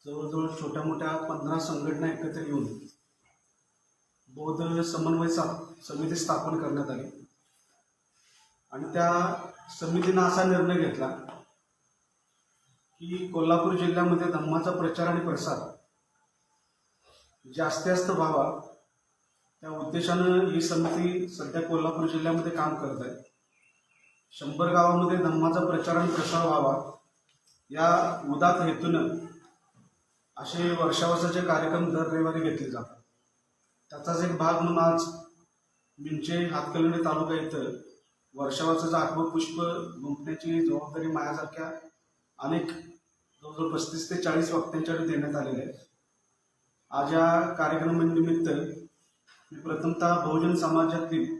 जवळजवळ छोट्या मोठ्या 15 संघटना एकत्र येऊन बौद्ध समन्वय समिती स्थापन करण्यात आली आणि त्या समितीनं असा निर्णय घेतला की कोल्हापूर जिल्ह्यामध्ये धम्माचा प्रचार आणि प्रसार जास्तीत जास्त व्हावा त्या उद्देशानं ही समिती सध्या कोल्हापूर जिल्ह्यामध्ये काम करत आहे। 100 गावामध्ये धम्माचा प्रचार आणि प्रसार व्हावा या उदात्त हेतूनं असे वर्षावर्षाचे कार्यक्रम दर रविवारी घेतले जातात। त्याचाच एक भाग म्हणून आज मिंचे हातकणंगले तालुका इथं वर्षावर्षाचं आठवं पुष्प गुंफण्याची जबाबदारी माझ्यासारख्या अनेक जवळजवळ 35 ते 40 वक्त्यांच्याकडे देण्यात आलेले आहे। आज या कार्यक्रमानिमित्त मी प्रथमतः बहुजन समाजातील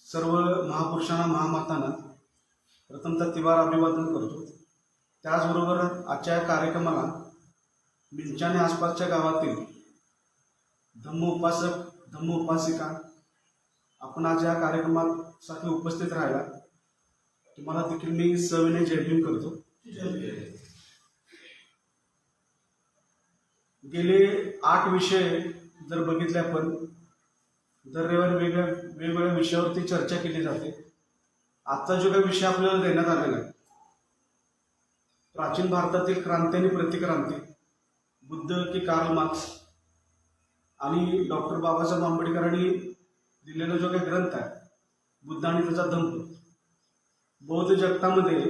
सर्व महापुरुषांना महामातांना प्रथमतः तिवार अभिवादन करतो। त्याचबरोबर आजच्या या कार्यक्रमाला मिंचे आणि आसपासच्या गावातील धम्म उपासक धम्म उपासिका आपण आज या कार्यक्रमासाठी उपस्थित राहिला तुम्हाला देखील मी सविनय जय भीम करतो। गेले 8 विषय जर बघितले आपण दर रविवारी वेगवेगळ्या विषयावरती चर्चा केली जाते। आजचा जो काही विषय आपल्याला देण्यात आलेला आहे प्राचीन भारतातील क्रांती आणि प्रतिक्रांती बुद्ध की कार्ल मार्क्स आणि डॉक्टर बाबासाहेब आंबेडकरांनी दिलेला जो काही ग्रंथ आहे बुद्ध आणि त्याचा धम्म बौद्ध जगतामध्ये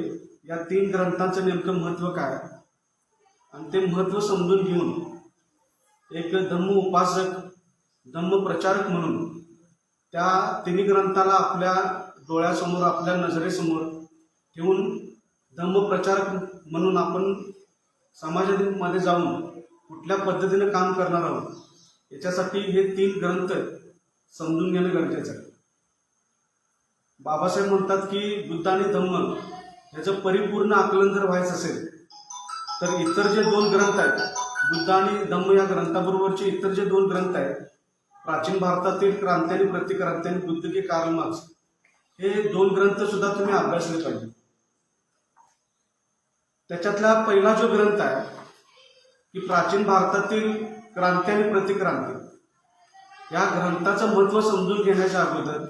या 3 ग्रंथांचं नेमकं महत्त्व काय आणि ते महत्त्व समजून घेऊन एक धम्म उपासक धम्म प्रचारक म्हणून त्या 3 ग्रंथाला आपल्या डोळ्यासमोर आपल्या नजरेसमोर ठेवून धम्म प्रचारक म्हणून आपण समाजामध्ये जाऊन कुठल्या पद्धतीने काम करणार आहोत याच्यासाठी हे 3 ग्रंथ समजून घेणं गरजेचं आहे। बाबासाहेब म्हणतात की बुद्ध आणि धम्म याचं परिपूर्ण आकलन जर व्हायचं असेल तर इतर जे 2 ग्रंथ आहेत बुद्ध आणि धम्म या ग्रंथाबरोबरचे इतर जे 2 ग्रंथ आहेत प्राचीन भारतातील क्रांती आणि प्रतिक्रांती आणि बुद्ध की कार्ल मार्क्स हे 2 ग्रंथ सुद्धा तुम्ही अभ्यासले पाहिजे। त्याच्यातला पहिला जो ग्रंथ आहे की प्राचीन भारतातील क्रांती आणि प्रतिक्रांती या ग्रंथाचं महत्त्व समजून घेण्याच्या अगोदर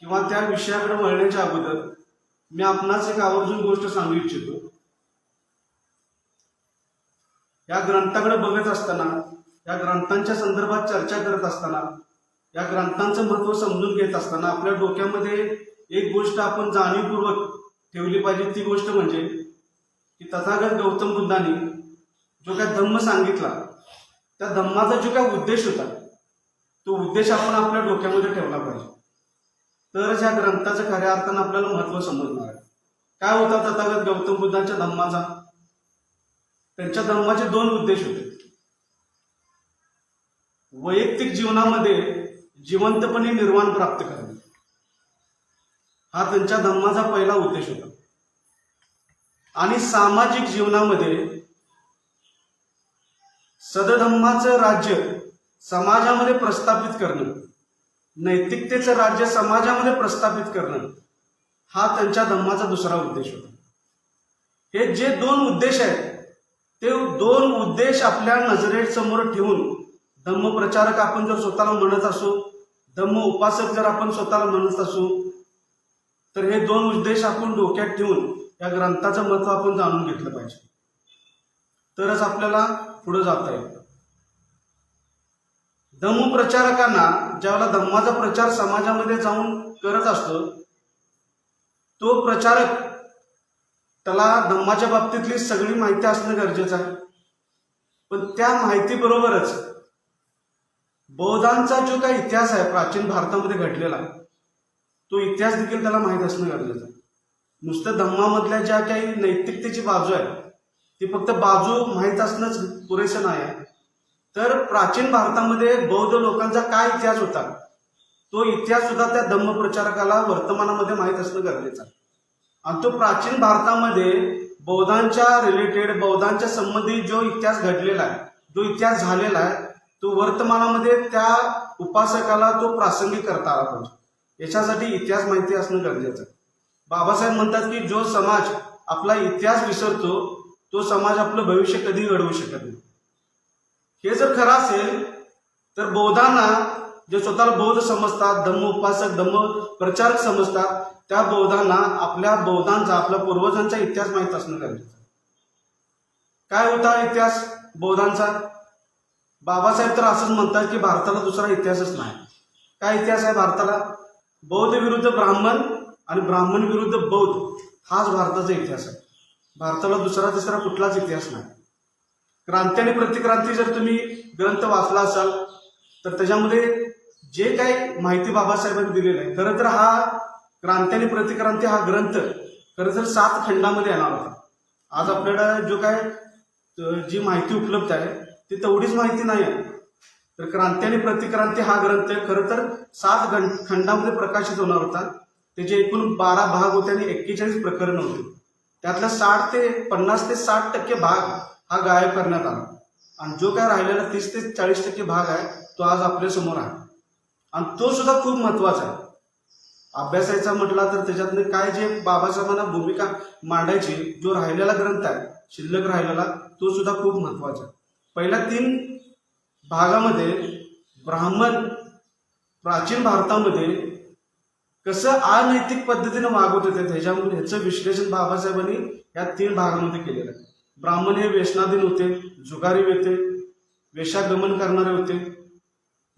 किंवा त्या विषयाकडे वळण्याच्या अगोदर मी आपणास एक आवर्जून गोष्ट सांगू इच्छितो। या ग्रंथाकडे बघत असताना या ग्रंथांच्या संदर्भात चर्चा करत असताना या ग्रंथांचं महत्त्व समजून घेत असताना आपल्या डोक्यामध्ये एक गोष्ट आपण जाणीवपूर्वक ठेवली पाहिजे। ती गोष्ट म्हणजे की तथागत गौतम बुद्धांनी जो काय धम्म सांगितला त्या धम्माचा जो काय उद्देश होता तो उद्देश आपण आपल्या डोक्यामध्ये ठेवला पाहिजे तरच या ग्रंथाचं खऱ्या अर्थानं आपल्याला महत्त्व समजणार आहे। काय होता तथागत गौतम बुद्धांच्या धम्माचा त्यांच्या धम्माचे 2 उद्देश होते। वैयक्तिक जीवनामध्ये जिवंतपणे निर्वाण प्राप्त करणे हा त्यांच्या धम्माचा पहिला उद्देश होता आणि सामाजिक जीवनामध्ये सदधम्माचं राज्य समाजामध्ये प्रस्थापित करणं नैतिकतेचं राज्य समाजामध्ये प्रस्थापित करणं हा त्यांच्या धम्माचा दुसरा उद्देश होता। हे जे 2 उद्देश आहेत ते 2 उद्देश आपल्या नजरेसमोर ठेवून धम्म प्रचारक आपण जर स्वतःला म्हणत असू धम्म उपासक जर आपण स्वतःला म्हणत असू तर हे 2 उद्देश आपण डोक्यात ठेवून या ग्रंथाचं महत्त्व आपण जाणून घेतलं पाहिजे तरच आपल्याला पुढे जाता येईल। धम्म प्रचारकांना ज्यावेळेला धम्माचा प्रचार समाजामध्ये जाऊन करत असतो तो प्रचारक त्याला धम्माच्या बाबतीतली सगळी माहिती असणं गरजेचं आहे पण त्या माहितीबरोबरच बौद्धांचा जो काही इतिहास आहे प्राचीन भारतामध्ये घडलेला तो इतिहास देखील त्याला माहीत असणं गरजेचं आहे। नुसतं धम्मामधल्या ज्या काही नैतिकतेची बाजू आहे ती फक्त बाजू माहीत असणंच पुरेसं नाही आहे तर प्राचीन भारतामध्ये बौद्ध लोकांचा काय इतिहास होता तो इतिहास सुद्धा त्या धम्म प्रचारकाला वर्तमानामध्ये माहीत असणं गरजेचं आहे आणि तो प्राचीन भारतामध्ये बौद्धांच्या रिलेटेड बौद्धांच्या संबंधित जो इतिहास घडलेला आहे जो इतिहास झालेला आहे तो वर्तमानामध्ये त्या उपासकाला तो प्रासंगिक करता आला पाहिजे याच्यासाठी इतिहास माहिती असणं गरजेचं आहे। बाबासाहेब म्हणतात की जो समाज आपला इतिहास विसरतो तो समाज आपलं भविष्य कधीही घडवू शकत नाही. हे जर खरं असेल तर बौद्धांना, जे स्वतःला बौद्ध समजतात, धम्म उपासक, धम्म प्रचारक समजतात, त्या बौद्धांना आपल्या आपल्या पूर्वजांचा इतिहास माहीत असणं गरजेचं. काय होता इतिहास बौद्धांचा? बाबासाहेब तर असंच म्हणतात की भारताला दुसरा इतिहासच नाही. काय इतिहास आहे भारताला? बौद्ध विरुद्ध ब्राह्मण आणि ब्राह्मण विरुद्ध बौद्ध, हाच भारताचा इतिहास आहे. भारताला दुसरा तिसरा कुठलाच इतिहास नाही. क्रांती आणि प्रतिक्रांती जर तुम्ही ग्रंथ वाचला असाल तर त्याच्यामध्ये जे काही माहिती बाबासाहेबांनी दिलेली आहे, खरं तर हा क्रांती आणि प्रतिक्रांती हा ग्रंथ खरं तर 7 खंडामध्ये येणार होता. आज आपल्याला जो काय जी माहिती उपलब्ध आहे ती तेवढीच माहिती नाही आहे. तर क्रांती आणि प्रतिक्रांती हा ग्रंथ खरं तर 7 खंडामध्ये प्रकाशित होणार होता. त्याचे एकूण 12 भाग होते आणि 41 प्रकरण होते. त्यातला 50 ते 60% भाग हा गायब करण्यात आला आणि जो काय राहिलेला 30 ते 40% भाग आहे तो आज आपल्या समोर आहे आणि तो सुद्धा खूप महत्वाचा आहे. अभ्यासाचा म्हटला तर त्याच्यातनं काय जे बाबासाहेबांना भूमिका मांडायची, जो राहिलेला ग्रंथ आहे शिल्लक राहिलेला, तो सुद्धा खूप महत्वाचा आहे. पहिल्या 3 भागामध्ये ब्राह्मण प्राचीन भारतामध्ये कसं अनैतिक पद्धतीने वागत होते ह्याच्यामुळे ह्याचं विश्लेषण बाबासाहेबांनी या 3 भागामध्ये केलेलं आहे. ब्राह्मण हे व्यसनाधीन होते, जुगारी होते, वेश्यागमन करणारे होते.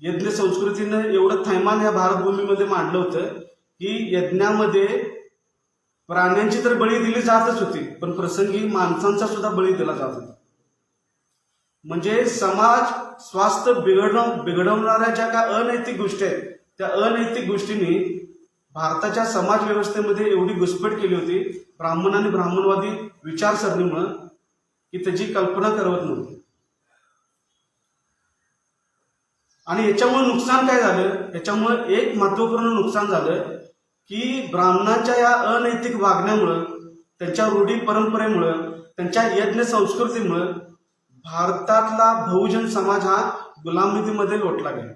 यज्ञ संस्कृतीनं एवढं थैमान या भारतभूमीमध्ये मांडलं होतं की यज्ञामध्ये प्राण्यांची तर बळी दिली जातच होती, पण प्रसंगी माणसांचा सुद्धा बळी दिला जात होता. म्हणजे समाज स्वास्थ्य बिघडवणाऱ्या ज्या काय अनैतिक गोष्टी आहेत, त्या अनैतिक गोष्टींनी भारताच्या समाज व्यवस्थेमध्ये एवढी घुसपेट केली होती ब्राह्मण आणि ब्राह्मणवादी विचारसरणीमुळं की त्याची कल्पना करवत नव्हती. आणि याच्यामुळे नुकसान काय झालं? याच्यामुळे एक महत्वपूर्ण नुकसान झालं की ब्राह्मणांच्या या अनैतिक वागण्यामुळं, त्यांच्या रूढी परंपरेमुळं, त्यांच्या यज्ञ संस्कृतीमुळं भारतातला बहुजन समाज हा गुलामीमध्ये लोटला गेला.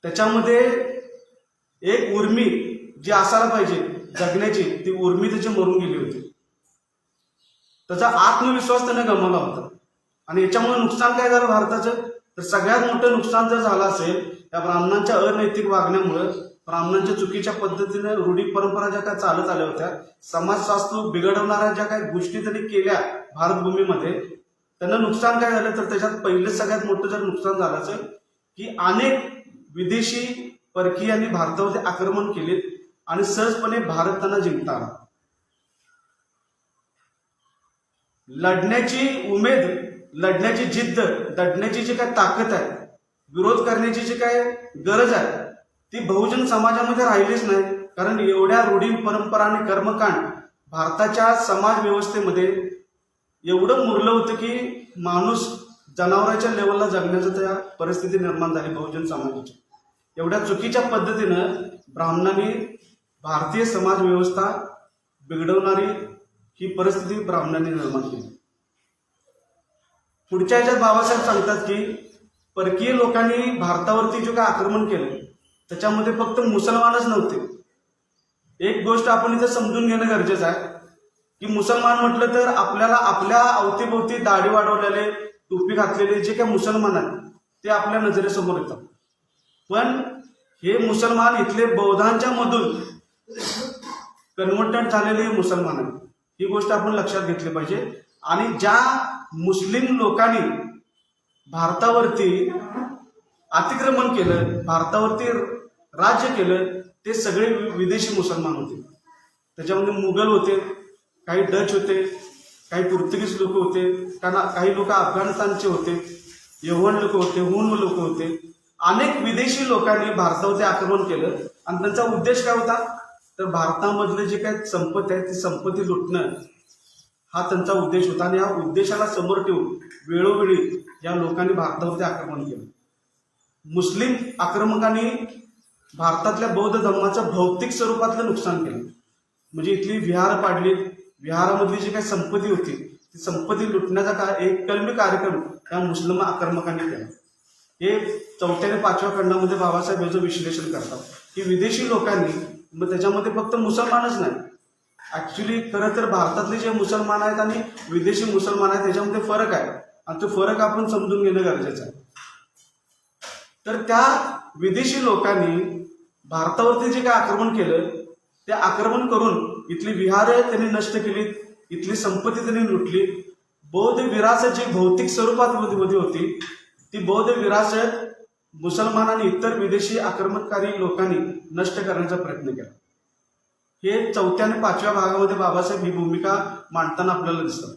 त्याच्यामध्ये एक उर्मी जी असायला पाहिजे जगण्याची, ती उर्मी त्याची मरून गेली होती. त्याचा आत्मविश्वास त्याने गमावला होता. आणि याच्यामुळे नुकसान काय झालं भारताचं? तर सगळ्यात मोठं नुकसान जर झालं असेल त्या ब्राह्मणांच्या अनैतिक वागण्यामुळं, ब्राह्मणांच्या चुकीच्या पद्धतीने रूढी परंपरा ज्या काय चालत आल्या होत्या, समाजशास्त्र बिघडवणाऱ्या ज्या काही गोष्टी त्यांनी केल्या भारतभूमीमध्ये, त्यांना नुकसान काय झालं? तर त्याच्यात पहिलं सगळ्यात मोठं जर नुकसान झालं असेल की अनेक विदेशी परकीयांनी भारतावरती आक्रमण केले आणि सहजपणे भारत त्यांना जिंकता आला. लढण्याची उमेद, लढण्याची जिद्द, लढण्याची जी काय ताकद आहे, विरोध करण्याची जी काय गरज आहे, ती बहुजन समाजामध्ये राहिलीच नाही. कारण एवढ्या रूढी परंपरा आणि कर्मकांड भारताच्या समाज व्यवस्थेमध्ये एवढं मुरलं होतं की माणूस जनावरांच्या लेवलला जगण्याचं त्या परिस्थिती निर्माण झाली बहुजन समाजाची. एवढ्या चुकीच्या पद्धतीनं ब्राह्मणांनी भारतीय समाज व्यवस्था बिघडवणारी ही परिस्थिती ब्राह्मणांनी निर्माण केली. पुढच्या ह्याच्यात बाबासाहेब सांगतात की परकीय लोकांनी भारतावरती जो काय आक्रमण केलं त्याच्यामध्ये फक्त मुसलमानच नव्हते. एक गोष्ट आपण इथं समजून घेणं गरजेचं आहे की मुसलमान म्हटलं तर आपल्याला आपल्या अवतीभोवती दाढी वाढवलेले, टोपी घातलेले जे काही मुसलमान आहेत ते आपल्या नजरेसमोर येतात. पण हे मुसलमान इथले बौद्धांच्या मधून कन्व्हर्टंट झालेले मुसलमान आहेत. ही गोष्ट आपण लक्षात घेतली पाहिजे. आणि ज्या मुस्लिम लोकांनी भारतावरती अतिक्रमण केलं, भारतावरती राज्य केलं, ते सगळे विदेशी मुसलमान होते. त्याच्यामध्ये मुघल होते, काही डच होते, काही पोर्तुगीज लोक होते, काही लोक अफगाणिस्तानचे होते, यव्हन लोक होते, हुन लोक होते. अनेक विदेशी लोकांनी भारतावरती आक्रमण केलं आणि त्यांचा उद्देश काय होता? तर भारतामधले जे काही संपत्ती आहे ती संपत्ती लुटणं हा त्यांचा उद्देश होता. आणि या उद्देशाला समोर ठेवून वेळोवेळी या लोकांनी भारतावरती आक्रमण केलं. मुस्लिम आक्रमकांनी भारतातल्या बौद्ध धर्माचं भौतिक स्वरूपातलं नुकसान केलं. म्हणजे इथली विहार पाडली, विहारामधली जी काही संपत्ती होती ती संपत्ती लुटण्याचा एक कलमी कार्यक्रम या मुस्लिम आक्रमकांनी केला. हे 4थ्या आणि 5व्या खंडामध्ये बाबासाहेब याचं विश्लेषण करतात की विदेशी लोकांनी, मग त्याच्यामध्ये फक्त मुसलमानच नाही, ऍक्च्युली खरं तर भारतातले जे मुसलमान आहेत आणि विदेशी मुसलमान आहेत त्याच्यामध्ये फरक आहे आणि तो फरक आपण समजून घेणं गरजेचं आहे. तर त्या विदेशी लोकांनी भारतावरती जे काय आक्रमण केलं ते आक्रमण करून इथली विहारे त्यांनी नष्ट केली, इथली संपत्ती त्यांनी लुटली. बौद्ध विरासत जी भौतिक स्वरूपात होती ती बौद्ध विरासत मुसलमान आणि इतर विदेशी आक्रमणकारी लोकांनी नष्ट करण्याचा प्रयत्न केला. हे 4थ्या आणि 5व्या भागामध्ये बाबासाहेब ही भूमिका मांडताना आपल्याला दिसतं.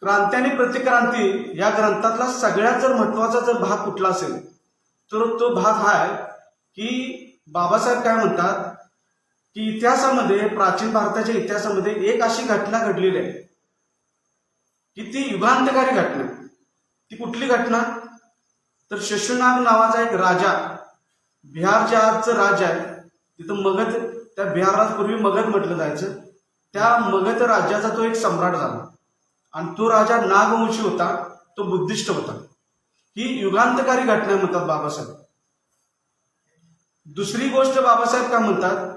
क्रांती आणि प्रतिक्रांती या ग्रंथातला सगळ्यात जर महत्वाचा जर भाग कुठला असेल तर तो भाग हा आहे की बाबासाहेब काय म्हणतात की इतिहासामध्ये, प्राचीन भारताच्या इतिहासामध्ये एक अशी घटना घडलेली आहे की ती युगांतकारी घटना. ती कुठली घटना? तर शशुनाग नावाचा एक राजा, बिहारच्या आजचं राज्य आहे तिथं मगध, त्या बिहारला पूर्वी मगध म्हटलं जायचं, त्या मगध राज्याचा तो एक सम्राट झाला आणि तो राजा नागवंशी होता, तो बुद्धिस्ट होता. ही युगांतकारी घटना म्हणतात बाबासाहेब. दुसरी गोष्ट बाबासाहेब काय म्हणतात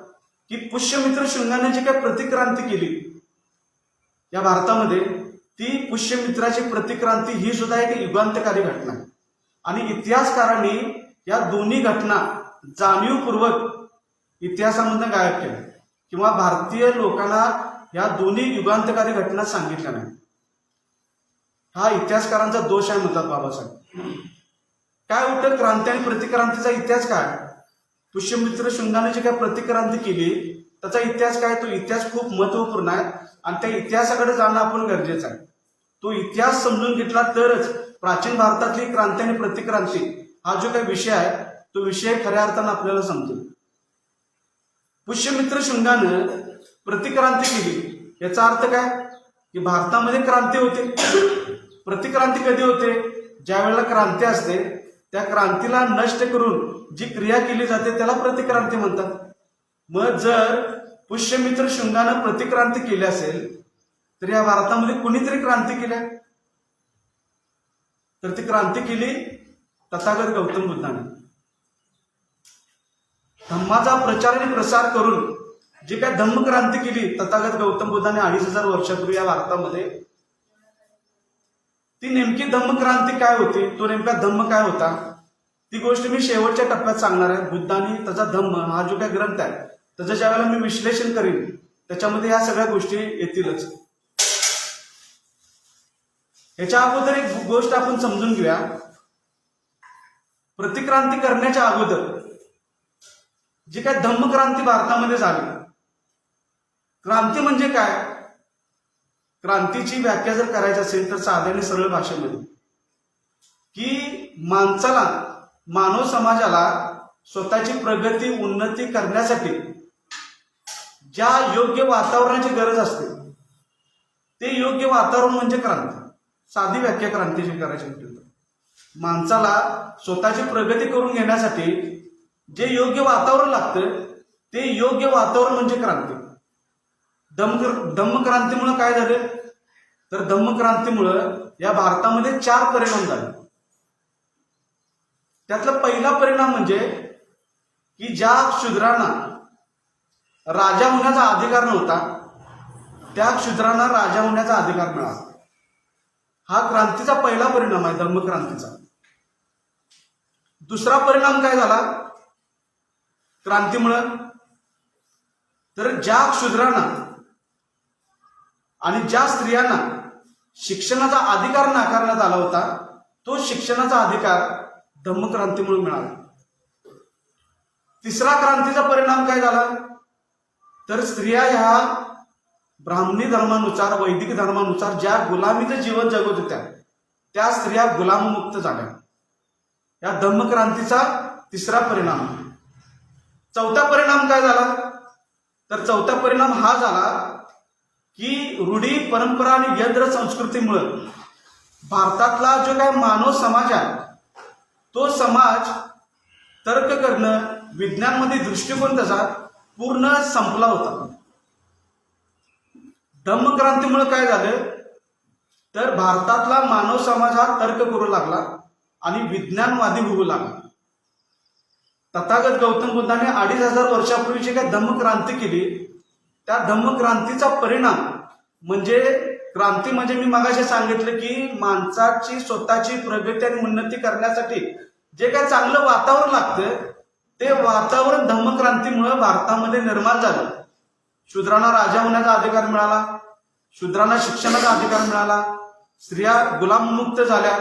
की पुष्यमित्र शुंगाने जी काय प्रतिक्रांती केली या भारतामध्ये, ती पुष्यमित्राची प्रतिक्रांती ही सुद्धा एक युगांतकारी घटना आहे. आणि इतिहासकारांनी या दोन्ही घटना जाणीवपूर्वक इतिहासामधून गायब केल्या किंवा भारतीय लोकांना या दोन्ही युगांतकारी घटना सांगितल्या नाही. हा इतिहासकारांचा दोष आहे म्हणतात बाबासाहेब. काय होतं क्रांती आणि प्रतिक्रांतीचा इतिहास काय? पुष्यमित्र शुंगाने जी काय प्रतिक्रांती केली त्याचा इतिहास काय? तो इतिहास खूप महत्वपूर्ण आहे आणि त्या इतिहासाकडे जाणं आपण गरजेचं आहे. तो इतिहास समजून घेतला तरच प्राचीन भारतातली क्रांती आणि प्रतिक्रांती हा जो काही विषय आहे तो विषय खऱ्या अर्थानं आपल्याला समजेल. पुष्यमित्र शुंगानं प्रतिक्रांती केली याचा अर्थ काय की भारतामध्ये क्रांती होते. प्रतिक्रांती कधी होते? ज्या वेळेला क्रांती असते त्या क्रांतीला नष्ट करून जी क्रिया केली जाते त्याला प्रतिक्रांती म्हणतात. मग जर पुष्यमित्र शुंगानं प्रतिक्रांती केली असेल तर या भारतामध्ये कुणीतरी क्रांती केल्या, तर ती क्रांती केली तथागत गौतम बुद्धाने. धम्माचा प्रचार आणि प्रसार करून जी काय धम्मक्रांती केली तथागत गौतम बुद्धाने 2500 वर्षापूर्वी या भारतामध्ये, ती नेमकी धम्मक्रांती काय होती, तो नेमका धम्म काय होता, ती गोष्ट मी शेवटच्या टप्प्यात सांगणार आहे. बुद्ध आणि त्याचा धम्म हा जो काय ग्रंथ आहे त्याचं ज्या वेळेला मी विश्लेषण करीन त्याच्यामध्ये या सगळ्या गोष्टी येतीलच. याच्या अगोदर एक गोष्ट आपण समजून घेऊया. प्रतिक्रांती करण्याच्या अगोदर जी काय धम्मक्रांती भारतामध्ये झाली, क्रांती म्हणजे काय? क्रांतीची व्याख्या जर करायची असेल तर साध्या आणि सरळ भाषेमध्ये की माणसाला, मानव समाजाला स्वतःची प्रगती, उन्नती करण्यासाठी ज्या योग्य वातावरणाची गरज असते ते योग्य वातावरण म्हणजे क्रांती. साधी व्याख्या क्रांतीची करायची म्हटलं तर माणसाला स्वतःची प्रगती करून घेण्यासाठी जे योग्य वातावरण लागतं ते योग्य वातावरण म्हणजे क्रांती. धम्मक्रांतीमुळे काय झालं तर धम्मक्रांतीमुळं या भारतामध्ये 4 परिणाम झाले. त्यातला पहिला परिणाम म्हणजे की ज्या शूद्रांना राजा होण्याचा अधिकार नव्हता त्या शूद्रांना राजा होण्याचा अधिकार मिळाला. हा क्रांतीचा पहिला परिणाम आहे धम्मक्रांतीचा. दुसरा परिणाम काय झाला क्रांतीमुळं, तर ज्या शूद्रांना आणि ज्या स्त्रियांना शिक्षणाचा अधिकार नाकारण्यात आला होता तो शिक्षणाचा अधिकार धम्मक्रांतीमुळे मिळाला. तिसरा क्रांतीचा परिणाम काय झाला तर स्त्रिया ह्या ब्राह्मणी धर्मानुसार, वैदिक धर्मानुसार ज्या गुलामीचं जीवन जगत होत्या त्या स्त्रिया गुलाममुक्त झाल्या. या धम्मक्रांतीचा तिसरा परिणाम. चौथा परिणाम काय झाला तर चौथा परिणाम हा झाला की रूढी, परंपरा आणि यंत्र संस्कृतीमुळे भारतातला जो काय मानव समाज आहे तो समाज तर्क करणं, विज्ञानमध्ये दृष्टिकोन त्याचा पूर्ण संपला होता. धम्मक्रांतीमुळे काय झालं तर भारतातला मानव समाज हा तर्क करू लागला आणि विज्ञानवादी होऊ लागला. तथागत गौतम बुद्धाने 2500 वर्षापूर्वी जी काही धम्मक्रांती केली त्या धम्मक्रांतीचा परिणाम म्हणजे क्रांती म्हणजे मी मगाशी सांगितलं की माणसाची स्वतःची प्रगती आणि उन्नती करण्यासाठी जे काही चांगलं वातावरण लागतं ते वातावरण धम्मक्रांतीमुळे भारतामध्ये निर्माण झालं. शूद्रांना राजा होण्याचा अधिकार मिळाला, शूद्रांना शिक्षणाचा अधिकार मिळाला, स्त्रिया गुलाममुक्त झाल्या,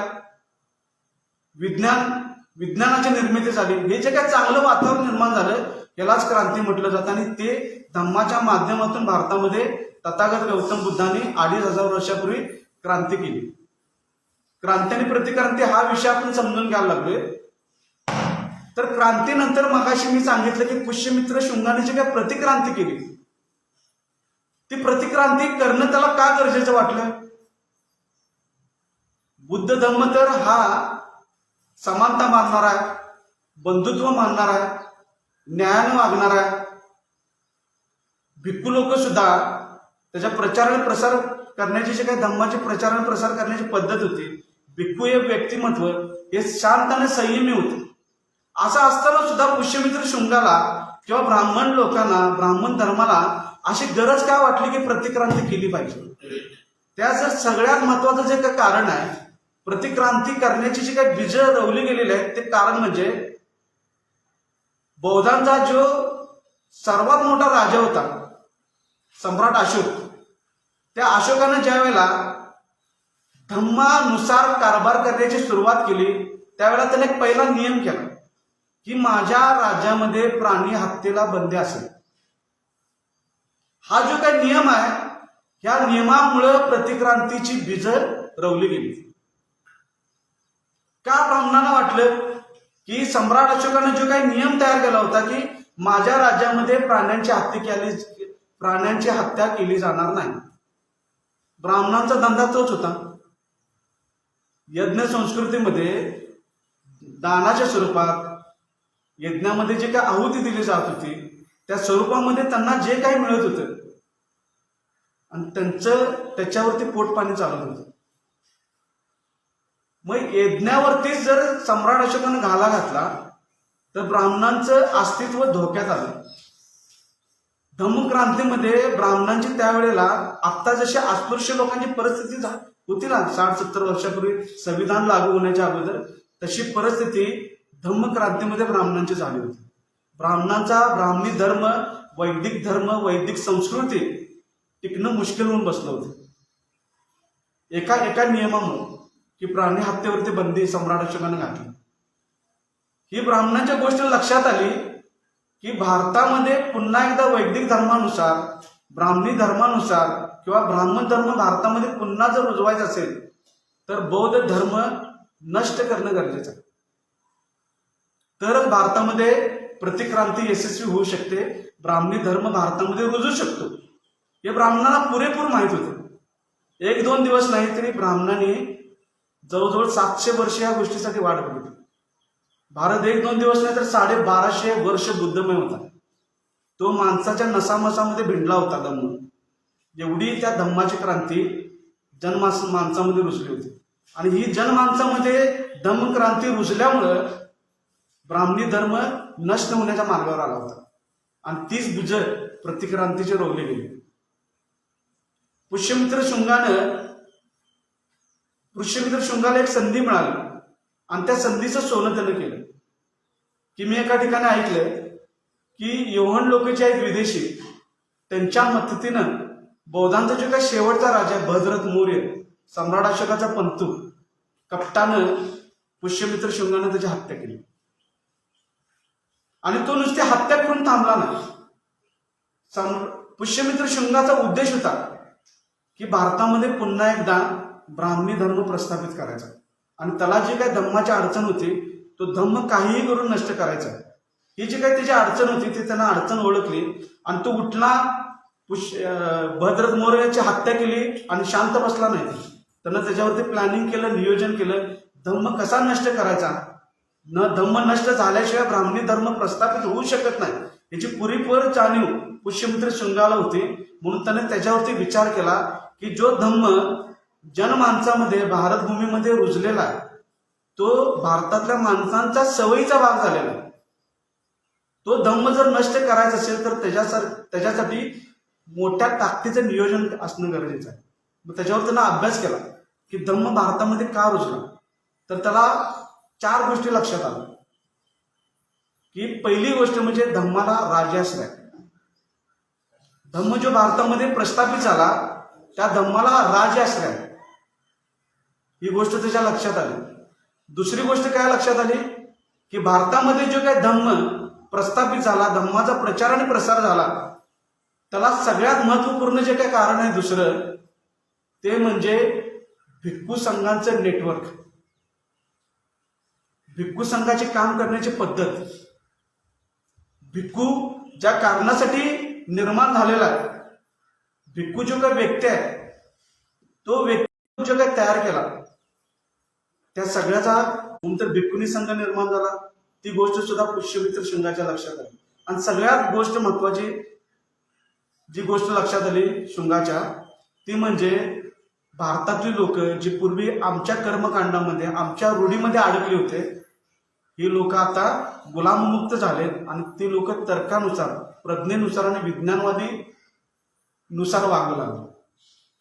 विज्ञानाची निर्मिती झाली. हे जे काही चांगलं वातावरण निर्माण झालं यालाच क्रांती म्हटलं जातं आणि ते धम्माच्या माध्यमातून भारतामध्ये तथागत गौतम बुद्धांनी 2500 वर्षापूर्वी क्रांती केली. क्रांती आणि प्रतिक्रांती हा विषय आपण समजून घ्यायला लागलोय. तर क्रांतीनंतर मगाशी मी सांगितलं की पुष्यमित्र शुंगाने जी काही प्रतिक्रांती केली ती प्रतिक्रांती करणं त्याला का गरजेचं वाटलं? बुद्ध धम्म तर हा समानता मानणारा आहे, बंधुत्व मानणारा आहे, न्यायाने वागणारा आहे. भिक्खू लोक सुद्धा त्याच्या प्रचार आणि प्रसार करण्याची जे काही धम्माचे प्रचार आणि प्रसार करण्याची पद्धत होती, भिक्खू हे व्यक्तिमत्व हे शांत आणि संयमी होते. असं असताना सुद्धा पुष्यमित्र शुंगाला किंवा ब्राह्मण लोकांना, ब्राह्मण धर्माला अशी गरज काय वाटली की प्रतिक्रांती केली पाहिजे? त्याचं सगळ्यात महत्वाचं जे काही कारण आहे, प्रतिक्रांती करण्याची जी काही बीज रवली गेलेली आहेत ते कारण म्हणजे बौद्धांचा जो सर्वात मोठा राजा होता सम्राट अशोक, त्या अशोकानं ज्या वेळेला धम्मानुसार कारभार करण्याची सुरुवात केली त्यावेळेला त्याने एक पहिला नियम केला की माझ्या राज्यामध्ये प्राणी हत्येला बंदी असेल. हा जो काही नियम आहे ह्या नियमामुळे प्रतिक्रांतीची बीज रवली गेली. का ब्राह्मणांना वाटलं की सम्राट अशोकाने जो काही नियम तयार केला होता की माझ्या राज्यामध्ये प्राण्यांची हत्या केली जाणार नाही. ब्राह्मणांचा धंदा तोच होता. यज्ञ संस्कृतीमध्ये दानाच्या स्वरूपात यज्ञामध्ये जे काही आहुती दिली जात होती त्या स्वरूपामध्ये त्यांना जे काही मिळत होतं आणि त्याच्यावरती पोटपाणी चालत होतं. मग यज्ञावरतीच जर सम्राट अशोकानं घाला घातला तर ब्राह्मणांचं अस्तित्व धोक्यात आलं. धम्मक्रांतीमध्ये ब्राह्मणांची त्यावेळेला आता जशी अस्पृश्य लोकांची परिस्थिती होती ना 60-70 वर्षापूर्वी संविधान लागू होण्याच्या अगोदर, तशी परिस्थिती धम्मक्रांतीमध्ये ब्राह्मणांची झाली होती. ब्राह्मणांचा ब्राह्मणी धर्म, वैदिक धर्म, वैदिक संस्कृती टिकणं मुश्किल होऊन बसलं होतं एका नियमामुळे की प्राणी हत्येवरती बंदी सम्राट अशोकानं घातली. ही ब्राह्मणांच्या गोष्ट लक्षात आली की भारतामध्ये पुन्हा एकदा वैदिक धर्मानुसार, ब्राह्मणी धर्मानुसार किंवा ब्राह्मण धर्म भारतामध्ये पुन्हा जर रुजवायचा असेल तर बौद्ध धर्म नष्ट करणं गरजेचं आहे. तरच भारतामध्ये प्रतिक्रांती यशस्वी होऊ शकते, ब्राह्मणी धर्म भारतामध्ये रुजू शकतो. हे ब्राह्मणांना पुरेपूर माहित होतं. 1-2 दिवस नाही तरी ब्राह्मणांनी जवळजवळ 700 वर्ष या गोष्टीसाठी वाट बघितली. भारत 1-2 दिवस नाही तर 1250 वर्ष बुद्धमय होता. तो माणसाच्या नसामसामध्ये भिडला होता धम्म. एवढी त्या धम्माची क्रांती माणसामध्ये रुजली होती. आणि ही जनमानसामध्ये धम्मक्रांती रुजल्यामुळं ब्राह्मणी धर्म नष्ट होण्याच्या मार्गावर आला होता आणि तीच बीज प्रतिक्रांतीची रोवली गेली. पुष्यमित्र शुंगाला एक संधी मिळाली आणि त्या संधीचं सोनं त्यानं केलं. की मी एका ठिकाणी ऐकलं की योहन लोक जे आहेत विदेशी, त्यांच्या मदतीनं बौद्धांचा जो काही शेवटचा राजा भद्रथ मौर्य, सम्राट अशोकाचा पंतू, कपटानं पुष्यमित्र शुंगाने त्याची हत्या केली. आणि तो नुसती हत्या करून थांबला नाही. पुष्यमित्र शुंगाचा उद्देश होता की भारतामध्ये पुन्हा एकदा ब्राह्मणी धर्म प्रस्थापित करायचा आणि त्याला जी काही धम्माची अडचण होती तो धम्म काहीही करून नष्ट करायचा. ही जी काही त्याची अडचण होती ती त्यांना अडचण ओळखली आणि तो उठला, भद्रथ मौर्याची हत्या केली आणि शांत बसला नाही. त्यानं त्याच्यावरती प्लॅनिंग केलं, नियोजन केलं, धम्म कसा नष्ट करायचा. धम्म नष्ट झाल्याशिवाय ब्राह्मणी धर्म प्रस्थापित होऊ शकत नाही याची पुरेपूर जाणीव पुष्यमित्र शुंगाला होती. म्हणून त्याने त्याच्यावरती विचार केला की जो धम्म जनमानसामध्ये भारतभूमीमध्ये रुजलेला आहे तो भारतातल्या माणसांचा सवयीचा भाग झालेला आहे. तो धम्म जर नष्ट करायचा असेल तर त्याच्यासाठी मोठ्या ताकदीचं नियोजन असणं गरजेचं आहे. मग त्याच्यावर त्यानं अभ्यास केला की धम्म भारतामध्ये का रुजला. तर त्याला 4 गोष्टी लक्षात आल्या की पहिली गोष्ट म्हणजे धम्माला राजाश्रय. धम्म जो भारतामध्ये प्रस्थापित झाला त्या धम्माला राजाश्रय, ही गोष्ट त्याच्या लक्षात आली. दुसरी गोष्ट काय लक्षात आली की भारतामध्ये जो काही धम्म प्रस्थापित झाला, धम्माचा प्रचार आणि प्रसार झाला, त्याला सगळ्यात महत्वपूर्ण जे काही कारण आहे दुसरं ते म्हणजे भिक्खू संघांचं नेटवर्क, भिक्खू संघाचे काम करण्याची पद्धत. भिक्खू ज्या कारणासाठी निर्माण झालेला आहे, भिक्खू जो काही व्यक्ती आहे तो व्यक्ती जो काही तयार केला त्या सगळ्याचा नंतर भिक्खुनी संघ निर्माण झाला, ती गोष्ट सुद्धा पुष्यमित्र शृंगाच्या लक्षात आली. आणि सगळ्यात गोष्ट महत्वाची जी गोष्ट लक्षात आली शृंगाच्या ती म्हणजे भारतातली लोक जी पूर्वी आमच्या कर्मकांडामध्ये आमच्या रूढीमध्ये अडकली होते, ही लोक आता गुलाममुक्त झालेत आणि ती लोक तर्कानुसार, प्रज्ञेनुसार आणि विज्ञानवादी नुसार वागू लागले.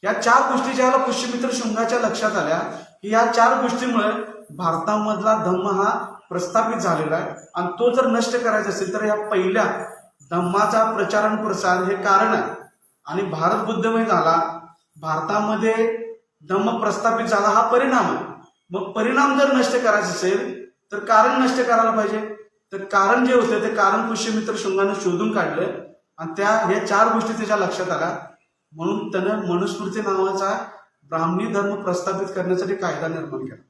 या 4 गोष्टी ज्याला पुष्यमित्र शृंगाच्या लक्षात आल्या की या 4 गोष्टीमुळे भारतामधला धम्म हा प्रस्थापित झालेला आहे आणि तो जर नष्ट करायचा असेल तर या पहिल्या धम्माचा प्रचार आणि प्रसार हे कारण आहे. आणि भारत बुद्धमय झाला, भारतामध्ये धम्म प्रस्थापित झाला हा परिणाम आहे. मग परिणाम जर नष्ट करायचा असेल तर कारण नष्ट करायला पाहिजे. तर कारण जे होते ते कारण पुष्यमित्र शृंगाने शोधून काढलं आणि ह्या 4 गोष्टी त्याच्या लक्षात आल्या. म्हणून त्यानं मनुस्मृती नावाचा ब्राह्मणी धर्म प्रस्थापित करण्यासाठी कायदा निर्माण केला.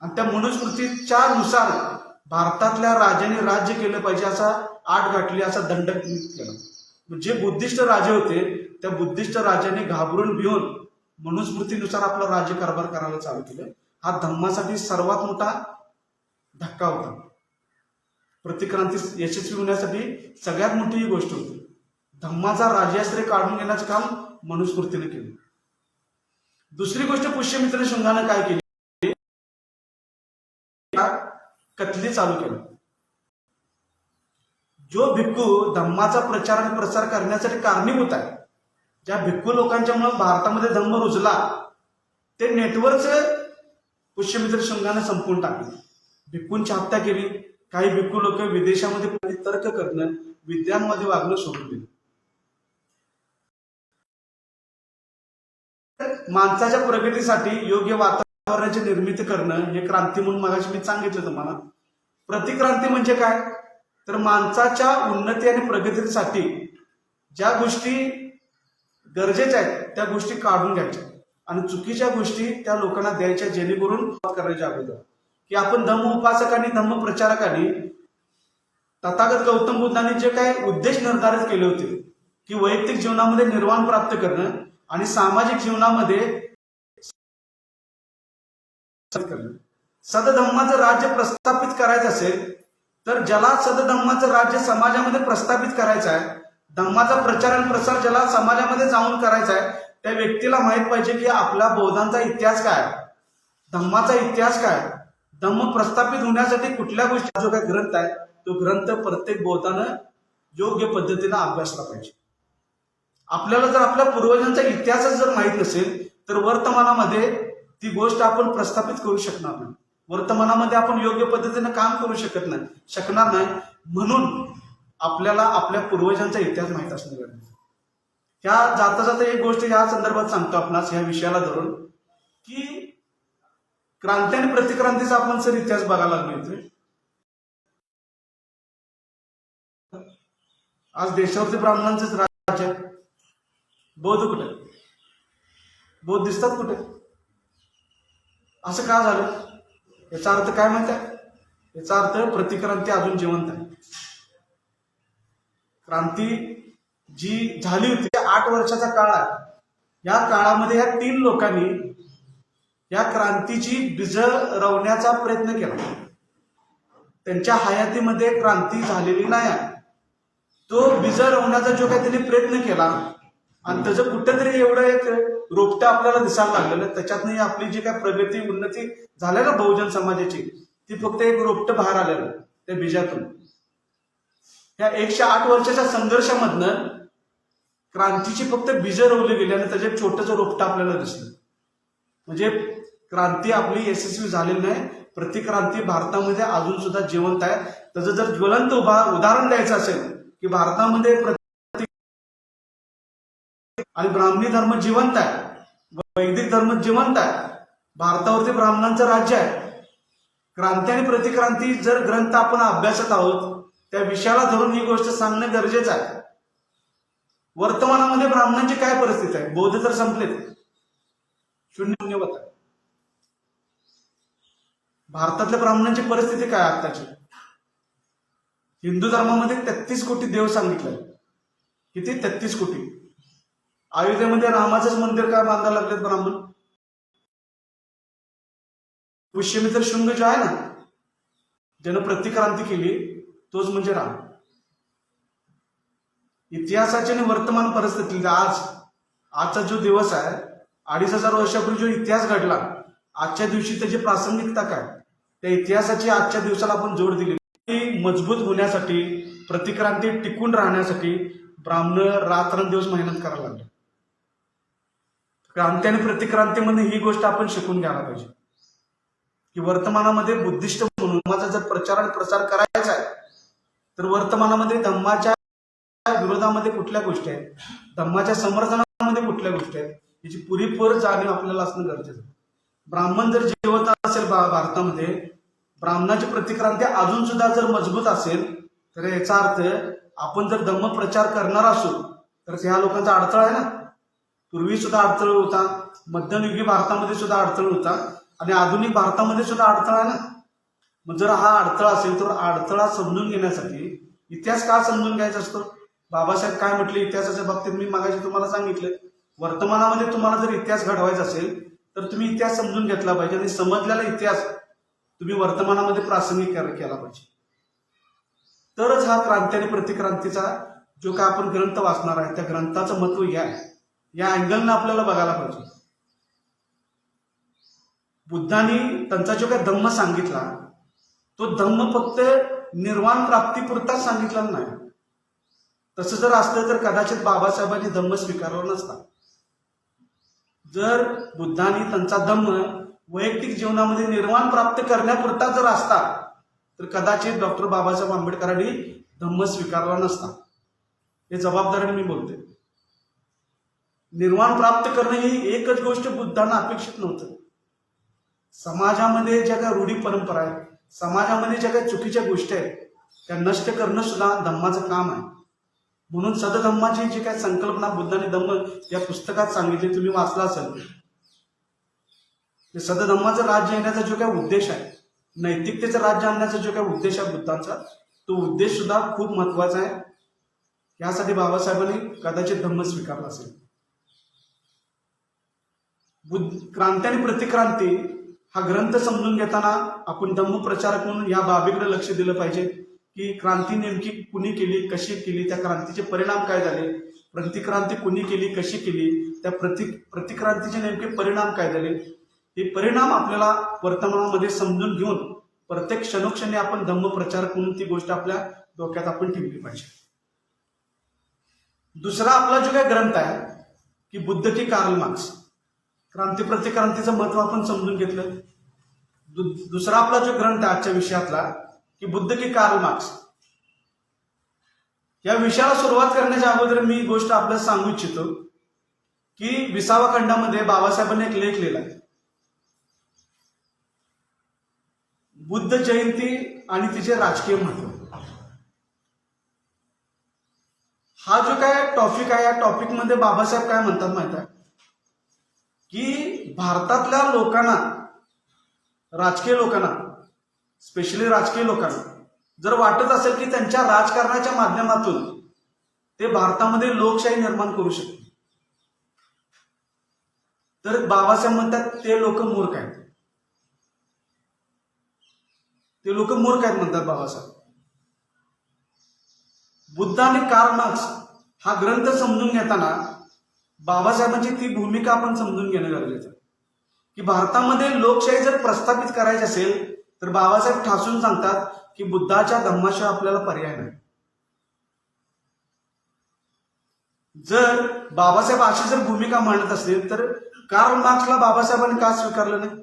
आणि त्या मनुस्मृतीच्या नुसार भारतातल्या राजाने राज्य केलं पाहिजे असा आट घातली, असा दंडक केला. जे बुद्धिस्ट राजे होते त्या बुद्धिस्ट राजाने घाबरून भिवून मनुस्मृतीनुसार आपला राज्यकारभार करायला चालू केलं. हा धम्मासाठी सर्वात मोठा धक्का होता. प्रतिक्रांती यशस्वी होण्यासाठी सगळ्यात मोठी ही गोष्ट होती. धम्माचा राजाश्रय काढून घेण्याचं काम मनुस्मृतीने केलं. दुसरी गोष्ट पुष्यमित्र शृंगाने काय केली, कत्ली चालू केला. जो भिक्खू धम्माचा प्रचार आणि प्रसार करण्यासाठी कारणीभूत आहे, ज्या भिक्खू लोकांच्यामुळे भारतामध्ये धम्म रुजला, ते नेटवर्कच पुष्यमित्र शृंगाने संपवून टाकले. भिक्खूंची हत्या केली. काही भिक्खू लोक विदेशामध्ये तर्क करणं, विद्यांमध्ये वागणं सोडून दिलं. माणसाच्या प्रगतीसाठी योग्य वातावरणाची निर्मिती करणं हे क्रांती म्हणून मगाशी मी सांगितलं तुम्हाला. प्रतिक्रांती म्हणजे काय, तर माणसाच्या उन्नती आणि प्रगतीसाठी ज्या गोष्टी गरजेच्या आहेत त्या गोष्टी काढून घ्यायच्या आणि चुकीच्या गोष्टी त्या लोकांना द्यायच्या, जेणेकरून करायच्या अगोदर की आपण धम्म उपासकांनी, धम्म प्रचारकांनी तथागत गौतम बुद्धांनी जे काय उद्देश निर्धारित केले होते की वैयक्तिक जीवनामध्ये निर्वाण प्राप्त करणं आणि सामाजिक जीवनामध्ये सदधम्माचं राज्य प्रस्थापित करायचं असेल तर ज्याला सदधम्माचं राज्य समाजामध्ये प्रस्थापित करायचं आहे, धम्माचा प्रचार आणि प्रसार ज्याला समाजामध्ये जाऊन करायचा आहे, त्या व्यक्तीला माहित पाहिजे की आपल्या बौद्धांचा इतिहास काय, धम्माचा इतिहास काय, धम्म प्रस्थापित होण्यासाठी कुठल्या गोष्टी, जो काही ग्रंथ आहे तो ग्रंथ प्रत्येक बौद्धानं योग्य पद्धतीने अभ्यासला पाहिजे. आपल्याला जर आपल्या पूर्वजांचा इतिहासच जर माहित नसेल तर वर्तमानामध्ये ती गोष्ट आपण प्रस्थापित करू शकणार नाही. वर्तमानामध्ये आपण योग्य पद्धतीने काम करू शकणार नाही. म्हणून आपल्याला आपल्या पूर्वजांचा इतिहास माहित असणं गरजेचं आहे. ह्या जाता जाता एक गोष्ट ह्या संदर्भात सांगतो आपणास, ह्या विषयाला धरून, की क्रांती आणि प्रतिक्रांतीचा आपण सर इतिहास बघायला लागलो इथे. आज देशावरती ब्राह्मणांचेच राज्य आहे. बौद्ध कुठे, बौद्ध दिसतात कुठे, असं का झालं? याचा अर्थ काय माहिती आहे? याचा अर्थ प्रतिक्रांती अजून जिवंत आहे. क्रांती जी झाली होती 8 वर्षाचा काळ आहे. या काळामध्ये या 3 लोकांनी या क्रांतीची बीज रवण्याचा प्रयत्न केला. त्यांच्या हयातीमध्ये क्रांती झालेली नाही आहे. तो बीज रवण्याचा जो काही त्यांनी प्रयत्न केला आणि त्याचं कुठेतरी एवढं एक रोपटं आपल्याला दिसायला लागलेलं, त्याच्यातनं आपली जी काय प्रगती उन्नती झाल्या ना बहुजन समाजाची, ती फक्त एक रोपटं बाहेर आलेलं त्या बीजातून. या 108 वर्षाच्या संघर्षामधनं क्रांतीची फक्त बीजं रोवली गेली आणि त्याचे छोटंसं रोपटं आपल्याला दिसलं. म्हणजे क्रांती आपली यशस्वी झालेली नाही. प्रतिक्रांती भारतामध्ये अजून सुद्धा जिवंत आहे. त्याचं जर ज्वलंत उदाहरण द्यायचं असेल की भारतामध्ये आणि ब्राह्मणी धर्म जिवंत आहे, वैदिक धर्म जिवंत आहे, भारतावरती ब्राह्मणांचं राज्य आहे. क्रांती आणि प्रतिक्रांती जर ग्रंथ आपण अभ्यासत आहोत त्या विषयाला धरून ही गोष्ट सांगणं गरजेचं आहे. वर्तमानामध्ये ब्राह्मणांची काय परिस्थिती आहे? बौद्ध तर संपलेत, शून्यवत आहे. भारतातल्या ब्राह्मणांची परिस्थिती काय आताची? हिंदू धर्मामध्ये 33 कोटी देव सांगितलंय. किती? 33 कोटी. अयोध्येमध्ये रामाचंच मंदिर काय बांधायला लागलेत ब्राह्मण? पुष्यमित्र शृंग जो आहे ना, ज्यानं प्रतिक्रांती केली तोच म्हणजे राम. इतिहासाची आणि वर्तमान परिस्थिती आजचा जो दिवस आहे, 2500 वर्षापूर्वी जो इतिहास घडला, आजच्या दिवशी त्याची प्रासंगिकता काय? त्या इतिहासाची आजच्या दिवसाला आपण जोड दिली. मजबूत होण्यासाठी, प्रतिक्रांती टिकून राहण्यासाठी ब्राह्मण रात्रंदिवस मेहनत करायला लागले. क्रांती आणि प्रतिक्रांतीमध्ये ही गोष्ट आपण शिकून घ्यायला पाहिजे की वर्तमानामध्ये बुद्धिस्ट म्हणून धम्माचा जर प्रचार आणि प्रसार करायचा आहे तर वर्तमानामध्ये धम्माच्या विरोधामध्ये कुठल्या गोष्टी आहेत, धम्माच्या समर्थनामध्ये कुठल्या गोष्टी आहेत, याची पुरेपूर जाणीव आपल्याला असणं गरजेचं आहे. ब्राह्मण जर जिवंत असेल भारतामध्ये, ब्राह्मणाची प्रतिक्रांती अजून सुद्धा जर मजबूत असेल तर याचा अर्थ आपण जर धम्म प्रचार करणार असू तर ह्या लोकांचा अडथळा आहे ना. पूर्वी सुद्धा अडथळा होता, मध्ययुगी भारतामध्ये सुद्धा अडथळा होता आणि आधुनिक भारतामध्ये सुद्धा अडथळा आहे ना. मग जर हा अडथळा असेल तर अडथळा समजून घेण्यासाठी इतिहास का समजून घ्यायचा असतो? बाबासाहेब काय म्हटले इतिहासाच्या बाबतीत? मी मागाशी तुम्हाला सांगितलं, वर्तमानामध्ये तुम्हाला जर इतिहास घडवायचा असेल तर तुम्ही इतिहास समजून घेतला पाहिजे आणि समजलेला इतिहास तुम्ही वर्तमानामध्ये प्रासंगिक केला पाहिजे. तरच हा क्रांती आणि प्रतिक्रांतीचा जो काय आपण ग्रंथ वाचणार आहे त्या ग्रंथाचं महत्व या अँगलनं आपल्याला बघायला पाहिजे. बुद्धांनी त्यांचा जो काय धम्म सांगितला तो धम्म फक्त निर्वाण प्राप्तीपुरताच सांगितलेला नाही. तसं जर असलं तर कदाचित बाबासाहेबांनी धम्म स्वीकारला नसता. जर बुद्धांनी त्यांचा धम्म वैयक्तिक जीवनामध्ये निर्वाण प्राप्त करण्यापुरता जर असता तर कदाचित डॉक्टर बाबासाहेब आंबेडकरांनी धम्म स्वीकारला नसता. हे जबाबदारीने मी बोलते. निर्वाण प्राप्त करणं ही एकच गोष्ट बुद्धांना अपेक्षित नव्हतं. समाजामध्ये ज्या काही रूढी परंपरा आहेत, समाजामध्ये ज्या काही चुकीच्या गोष्टी आहेत त्या नष्ट करणं सुद्धा धम्माचं काम आहे. म्हणून सदधम्माची जी काही संकल्पना बुद्धांनी धम्म या पुस्तकात सांगितली, तुम्ही वाचला असेल. सदधम्माचं राज्य येण्याचा जो काही उद्देश आहे, नैतिकतेचं राज्य आणण्याचा जो काही उद्देश आहे बुद्धांचा, तो उद्देश सुद्धा खूप महत्वाचा आहे. यासाठी बाबासाहेबांनी कदाचित धम्म स्वीकारला असेल. क्रांती आणि प्रतिक्रांती हा ग्रंथ समजून घेताना आपण धम्म प्रचारक म्हणून या बाबीकडे लक्ष दिलं पाहिजे की क्रांती नेमकी कुणी केली, कशी केली, त्या क्रांतीचे परिणाम काय झाले, प्रतिक्रांती कुणी केली, कशी केली, त्या प्रतिक्रांतीचे नेमके परिणाम काय झाले, हे परिणाम आपल्याला वर्तमानामध्ये समजून घेऊन प्रत्येक क्षणोक्षणी आपण धम्म प्रचारक म्हणून ती गोष्ट आपल्या डोक्यात आपण ठेवली पाहिजे. दुसरा आपला जो काही ग्रंथ आहे की बुद्ध की कार्ल मार्क्स, क्रांती प्रतिक्रांतीचं महत्व आपण समजून घेतलं. दुसरा आपला जो ग्रंथ आहे आजच्या विषयातला की बुद्ध की कार्ल मार्क्स, या विषयाला सुरुवात करण्याच्या अगोदर मी गोष्ट आपल्याला सांगू इच्छितो की 20व्या खंडामध्ये बाबासाहेबांनी एक लेख लिहिला, बुद्ध जयंती आणि तिचे राजकीय महत्व. हा जो काय टॉपिक आहे, या टॉपिक मध्ये बाबासाहेब काय म्हणतात माहिती आहे की भारतातल्या लोकांना, राजकीय लोकांना, स्पेशली राजकीय लोकांना जर वाटत असेल की त्यांच्या राजकारणाच्या माध्यमातून ते भारतामध्ये लोकशाही निर्माण करू शकतील तर बाबासाहेब म्हणतात ते लोक मूर्ख आहेत. ते लोक मूर्ख आहेत म्हणतात बाबासाहेब. बुद्ध आणि कार्ल मार्क्स हा ग्रंथ समजून घेताना बाबासाहेबांची ती भूमिका आपण समजून घेणं गरजेचं आहे की भारतामध्ये लोकशाही जर प्रस्थापित करायची असेल तर बाबासाहेब ठासून सांगतात की बुद्धाच्या धम्माशिवाय आपल्याला पर्याय नाही. जर बाबासाहेब अशी जर भूमिका मांडत असतील तर कार्ल मार्क्सला बाबासाहेबांनी का स्वीकारलं नाही?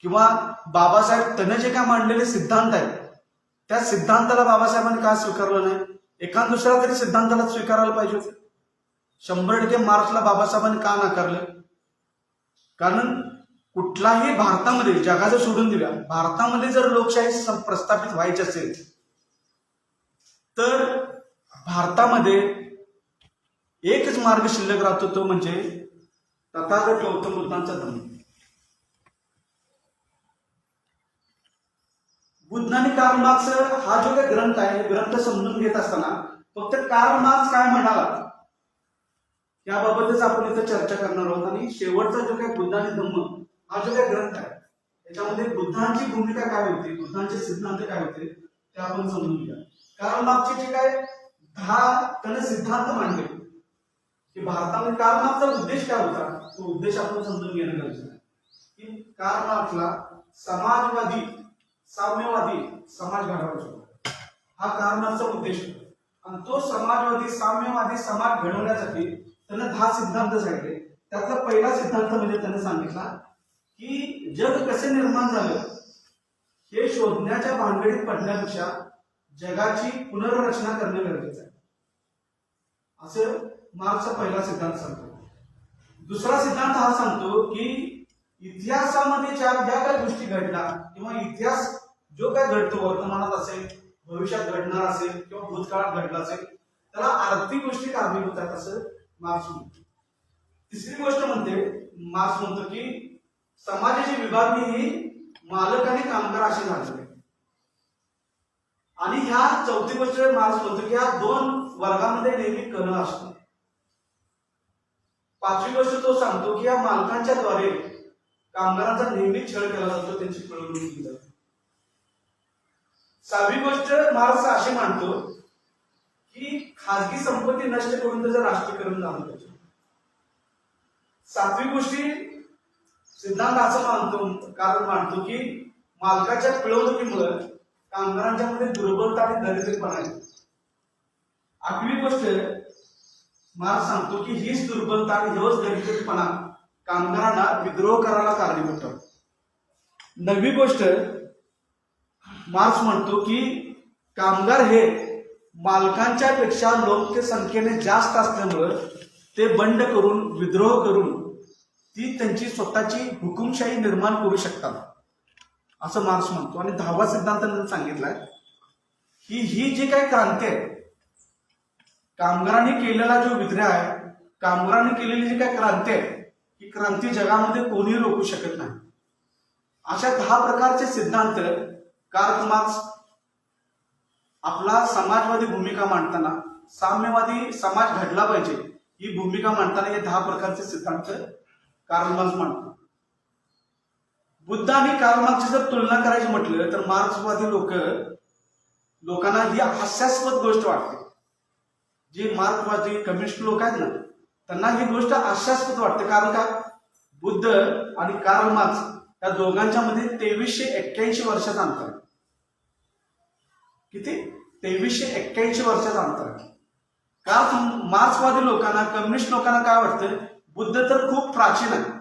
किंवा बाबासाहेब त्याने जे काय मांडलेले सिद्धांत आहेत त्या सिद्धांताला बाबासाहेबांनी का स्वीकारलं नाही? एका दुसऱ्या तरी सिद्धांताला स्वीकारायला पाहिजे होते. 100% मार्क्सला बाबासाहेबांनी का नाकारलं? कारण कुठलाही भारतामध्ये, जगाचं सोडून दिल्या, भारतामध्ये जर लोकशाही प्रस्थापित व्हायची असेल तर भारतामध्ये एकच मार्ग शिल्लक राहतो, तो म्हणजे तथागत गौतम बुद्धांचा धम्म. बुद्ध आणि कार्ल मार्क्स हा जो काही ग्रंथ आहे, ग्रंथ समजून घेत असताना फक्त कार्ल मार्क्स काय म्हणाला याबाबतच आपण इथं चर्चा करणार आहोत. आणि शेवटचा जो काही बुद्ध आणि धम्म हा जो काही ग्रंथ आहे त्याच्यामध्ये बुद्धांची भूमिका काय होती, बुद्धांचे सिद्धांत काय होते ते आपण समजून घेऊया. कार्ल मार्क्सचे जे काय 10 त्याने सिद्धांत मांडले की भारतामध्ये कार्ल मार्क्सचा उद्देश काय होता, तो उद्देश आपण समजून घेणं गरजेचं आहे. की कार्ल मार्क्सला समाजवादी, साम्यवादी समाज घडवायचा होता, हा कार्ल मार्क्सचा उद्देश होता. आणि तो समाजवादी, साम्यवादी समाज घडवण्यासाठी त्याने 10 सिद्धांत सांगितले. त्यातला पहिला सिद्धांत म्हणजे त्याने सांगितला की जग कसे निर्माण झालं हे शोधण्याच्या भानगडीत पडण्यापेक्षा जगाची पुनर्रचना करणे गरजेचं आहे, असं मार्क्सचा पहिला सिद्धांत सांगतो. दुसरा सिद्धांत हा सांगतो की इतिहासामध्ये ज्या काही गोष्टी घडल्या किंवा इतिहास जो काय घडतो, वर्तमानात असेल, भविष्यात घडणार असेल किंवा भूतकाळात घडला असेल, त्याला आर्थिक गोष्टी कारणीभूत आहेत असं मार्क्स म्हणतो. तिसरी गोष्ट मार्क्स म्हणतो की समाजाची विभागणी ही मालक आणि कामगार अशी झाली. आणि ह्या चौथी गोष्ट मार्क्स म्हणतो की ह्या 2 वर्गामध्ये नेहमी कलह असतो. पाचवी गोष्ट तो सांगतो की या मालकांच्या द्वारे कामगारांचा नेहमी छळ केला जातो, त्यांची पिळवणूक केली जाते. 6वी गोष्ट मार्क्स अशी मांडतो की खाजगी संपत्ती नष्ट करून त्याचं राष्ट्रीयकरण झालं पाहिजे. 7वी गोष्टी सिद्धांत असं मानतो की मालकाच्या पिळवणुकीमुळे कामगारांच्या मध्ये दुर्बलता आणि दरिद्रपणा येतो. 8वी गोष्ट मार्क्स सांगतो की हीच दुर्बलता आणि हेच दरिद्रपणा कामगारांना विद्रोह करायला कारणीभूत ठरतो. 9वी गोष्ट मार्क्स म्हणतो की कामगार हे मालकांच्या पेक्षा लोकसंख्येने जास्त असल्यामुळे ते बंड करून, विद्रोह करून ती त्यांची स्वतःची हुकुमशाही निर्माण करू शकतात असं मार्क्स म्हणतो. आणि 10वा सिद्धांत त्यांनी सांगितलाय की ही जी काही क्रांती आहे, कामगारांनी केलेला जो विद्रोह आहे, कामगारांनी केलेली जी काही क्रांती आहे, ही क्रांती जगामध्ये कोणीही रोखू शकत नाही. अशा 10 प्रकारचे सिद्धांत कार्ल मार्क्स आपला समाजवादी भूमिका मांडताना, साम्यवादी समाज घडला पाहिजे ही भूमिका मांडताना हे 10 प्रकारचे सिद्धांत कार्ल मार्क्स मांडतो. बुद्ध आणि कार्ल मार्क्सची जर तुलना करायची म्हटलं तर मार्क्सवादी लोकांना ही हास्यास्पद गोष्ट वाटते. जे मार्क्सवादी कम्युनिस्ट लोक आहेत ना, त्यांना ही गोष्ट हास्यास्पद वाटते. कारण का, बुद्ध आणि कार्ल मार्क्स या दोघांच्या मध्ये 2381 वर्षाचं अंतर आहे. किती? 2381 वर्षाचं अंतर आहे. का मार्क्सवादी लोकांना, कम्युनिस्ट लोकांना काय वाटतं, बुद्ध तर खूप प्राचीन आहे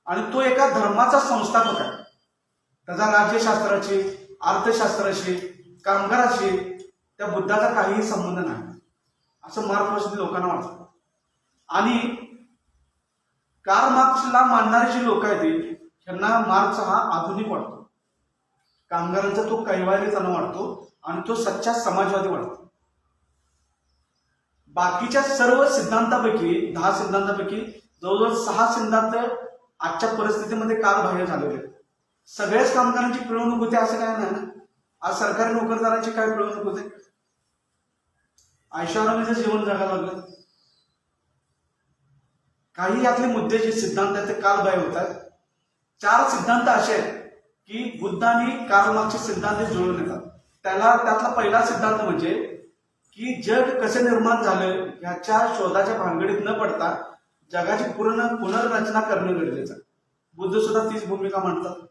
आणि तो एका धर्माचा संस्थापक आहे, त्याचा राज्यशास्त्राशी, अर्थशास्त्राशी, कामगाराशी त्या बुद्धाचा काहीही संबंध नाही असं मार्क्सवादी लोकांना वाटतं. आणि कार्ल मार्क्सला मानणारी जी लोक आहेत त्यांना मार्क्स हा आधुनिक वाटतो, कामगारांचा तो कैवारीपणा वाटतो आणि तो सच्चा समाजवादी वाटतो. बाकीच्या सर्व सिद्धांतापैकी, 10 सिद्धांतापैकी जवळजवळ 6 सिद्धांत आजच्या परिस्थितीमध्ये कालबाह्य झालेले आहेत. सगळ्याच कामगारांची पिळवणूक होते असं काय नाही ना. आज सरकारी नोकरदारांची काय पिळवणूक होते? ऐशोआरामीचं जीवन जगायला लागलं. काही यातले मुद्दे जे सिद्धांत आहेत ते कालबाह्य होतात. 4 सिद्धांत असे आहेत की बुद्ध आणि कार्ल मार्क्सचे सिद्धांत जुळून येतात. त्यातला पहिला सिद्धांत म्हणजे की जग कसे निर्माण झालं याच्या शोधाच्या भानगडीत न पडता जगाची पुनर्रचना करणं गरजेचं आहे. बुद्ध सुद्धा तीच भूमिका मांडतात.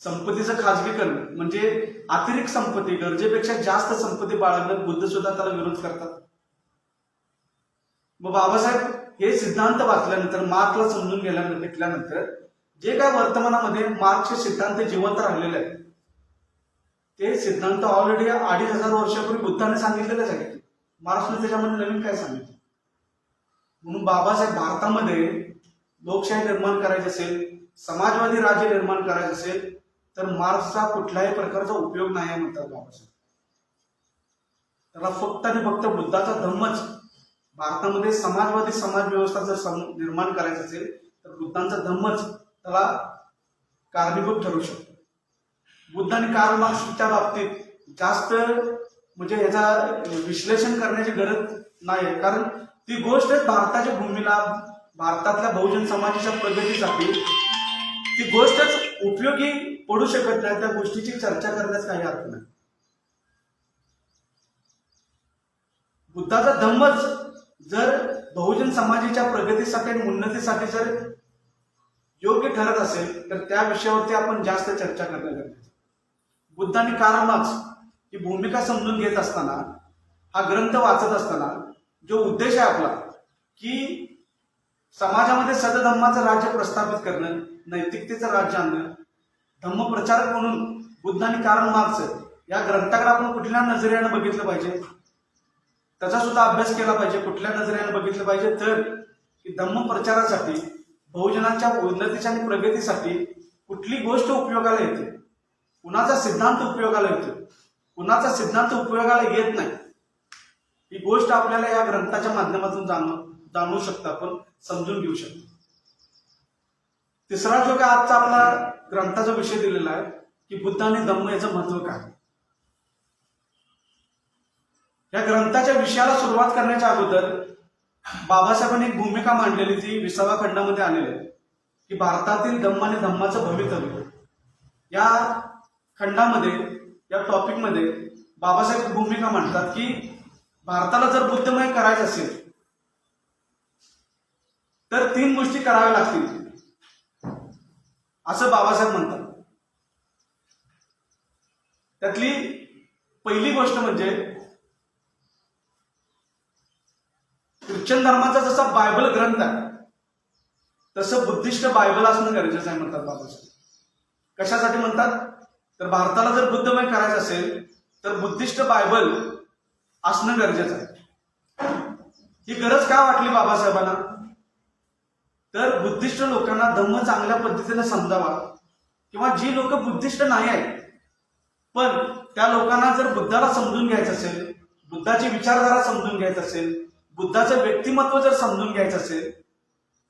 संपत्तीचं खाजगीकरण म्हणजे अतिरिक्त संपत्ती, गरजेपेक्षा जास्त संपत्ती बाळगणं, बुद्ध सुद्धा त्याला विरोध करतात. मग बाबासाहेब हे सिद्धांत वाचल्यानंतर, मार्क्सला समजून घेतल्यानंतर जे काय वर्तमानामध्ये मार्क्सचे सिद्धांत जिवंत राहिलेले आहेत, ते सिद्धांत ऑलरेडी 2500 वर्षापूर्वी बुद्धाने सांगितलेलेच आहे. मार्क्सने त्याच्यामध्ये नवीन काय सांगितलं. म्हणून बाबासाहेब भारतामध्ये लोकशाही निर्माण करायची असेल, समाजवादी राज्य निर्माण करायचं असेल, तर मार्क्सचा कुठल्याही प्रकारचा उपयोग नाही म्हणतात बाबासाहेब. त्याला फक्त आणि फक्त बुद्धाचा धम्मच, भारतामध्ये समाजवादी समाज व्यवस्था जर निर्माण करायचं असेल तर बुद्धांचा धम्मच त्याला कारणीभूत ठरू शकतो. बुद्ध आणि कार्ल मार्क्सच्या बाबतीत जास्त म्हणजे याचा विश्लेषण करण्याची गरज नाही, कारण ती गोष्ट भारताच्या भूमीला, भारतातल्या बहुजन समाजाच्या प्रगतीसाठी ती गोष्टच उपयोगी पडू शकत नाही. त्या गोष्टीची चर्चा करण्यास काही अर्थ नाही. बुद्धाचा धम्मच जर बहुजन समाजाच्या प्रगतीसाठी आणि उन्नतीसाठी जर योग्य ठरत असेल तर त्या विषयावरती आपण जास्त चर्चा करणं गरजेचं. बुद्ध आणि कार्ल मार्क्स ही भूमिका समजून घेत असताना, हा ग्रंथ वाचत असताना जो उद्देश आहे आपला की समाजामध्ये सदधम्माचं राज्य प्रस्थापित करणं, नैतिकतेचं राज्य आणणं, धम्मप्रचारक म्हणून बुद्ध आणि कार्ल मार्क्स या ग्रंथाकडे आपण कुठल्या नजरेनं बघितलं पाहिजे, त्याचा सुद्धा अभ्यास केला पाहिजे. कुठल्या नजरेनं बघितलं पाहिजे तर की धम्मप्रचारासाठी, बहुजनांच्या उन्नतीच्या आणि प्रगतीसाठी कुठली गोष्ट उपयोगाला येते, कुणाचा सिद्धांत उपयोगाला येतो, कुणाचा सिद्धांत उपयोगाला येत नाही, ही गोष्ट आपल्याला या ग्रंथाच्या माध्यमातून जाणू शकतो, आपण समजून घेऊ शकतो. तिसरा जो काय आजचा आपला ग्रंथाचा विषय दिलेला आहे की बुद्ध आणि धम्म याचं महत्व काय. या ग्रंथाच्या विषयाला सुरुवात करण्याच्या अगोदर बाबासाहेबांनी एक भूमिका मांडलेली, ती 20व्या खंडामध्ये आलेली आहे की भारतातील धम्म आणि धम्माचं भवितव्य. या खंडामध्ये, या टॉपिकमध्ये बाबासाहेब भूमिका मांडतात की भारताला जर बुद्धमय करायचं असेल तर 3 गोष्टी कराव्या लागतील, असं बाबासाहेब म्हणतात. त्यातली पहिली गोष्ट म्हणजे ख्रिश्चन धर्माचा जसा बायबल ग्रंथ आहे तसं बुद्धिस्ट बायबल असणं गरजेचं आहे म्हणतात बाबासाहेब. कशासाठी म्हणतात तर भारताला जर बुद्धमय करायचं असेल तर बुद्धिस्ट बायबल असणं गरजेचं आहे. ही गरज का वाटली बाबासाहेबांना तर बुद्धिस्ट लोकांना धम्म चांगल्या पद्धतीने समजावा, किंवा जी लोक बुद्धिस्ट नाही आहेत पण त्या लोकांना जर बुद्धाला समजून घ्यायचं असेल, बुद्धाची विचारधारा समजून घ्यायचं असेल, बुद्धाचं व्यक्तिमत्व जर समजून घ्यायचं असेल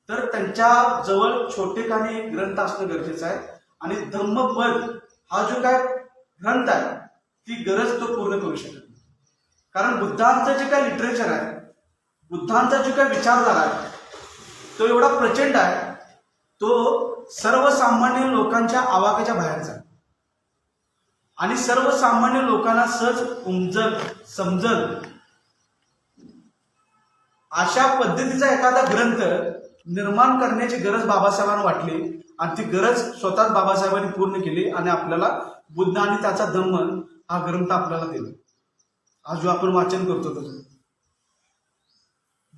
तर त्यांच्या जवळ छोटेखानी ग्रंथ असणं गरजेचं आहे. आणि धम्मपद हा जो काय ग्रंथ आहे ती गरज तो पूर्ण करू शकत नाही. कारण बुद्धांचं जे काय लिटरेचर आहे, बुद्धांचा जो काय विचारधारा आहे तो एवढा प्रचंड आहे, तो सर्वसामान्य लोकांच्या आवाक्याच्या बाहेरचा आहे. आणि सर्वसामान्य लोकांना सहज उमजल, समजल अशा पद्धतीचा एखादा ग्रंथ निर्माण करण्याची गरज बाबासाहेबांना वाटली आणि ती गरज स्वतःच बाबासाहेबांनी पूर्ण केली आणि आपल्याला बुद्ध आणि त्याचा धम्म हा ग्रंथ आपल्याला दिला. आज जो आपण वाचन करतो त्याचं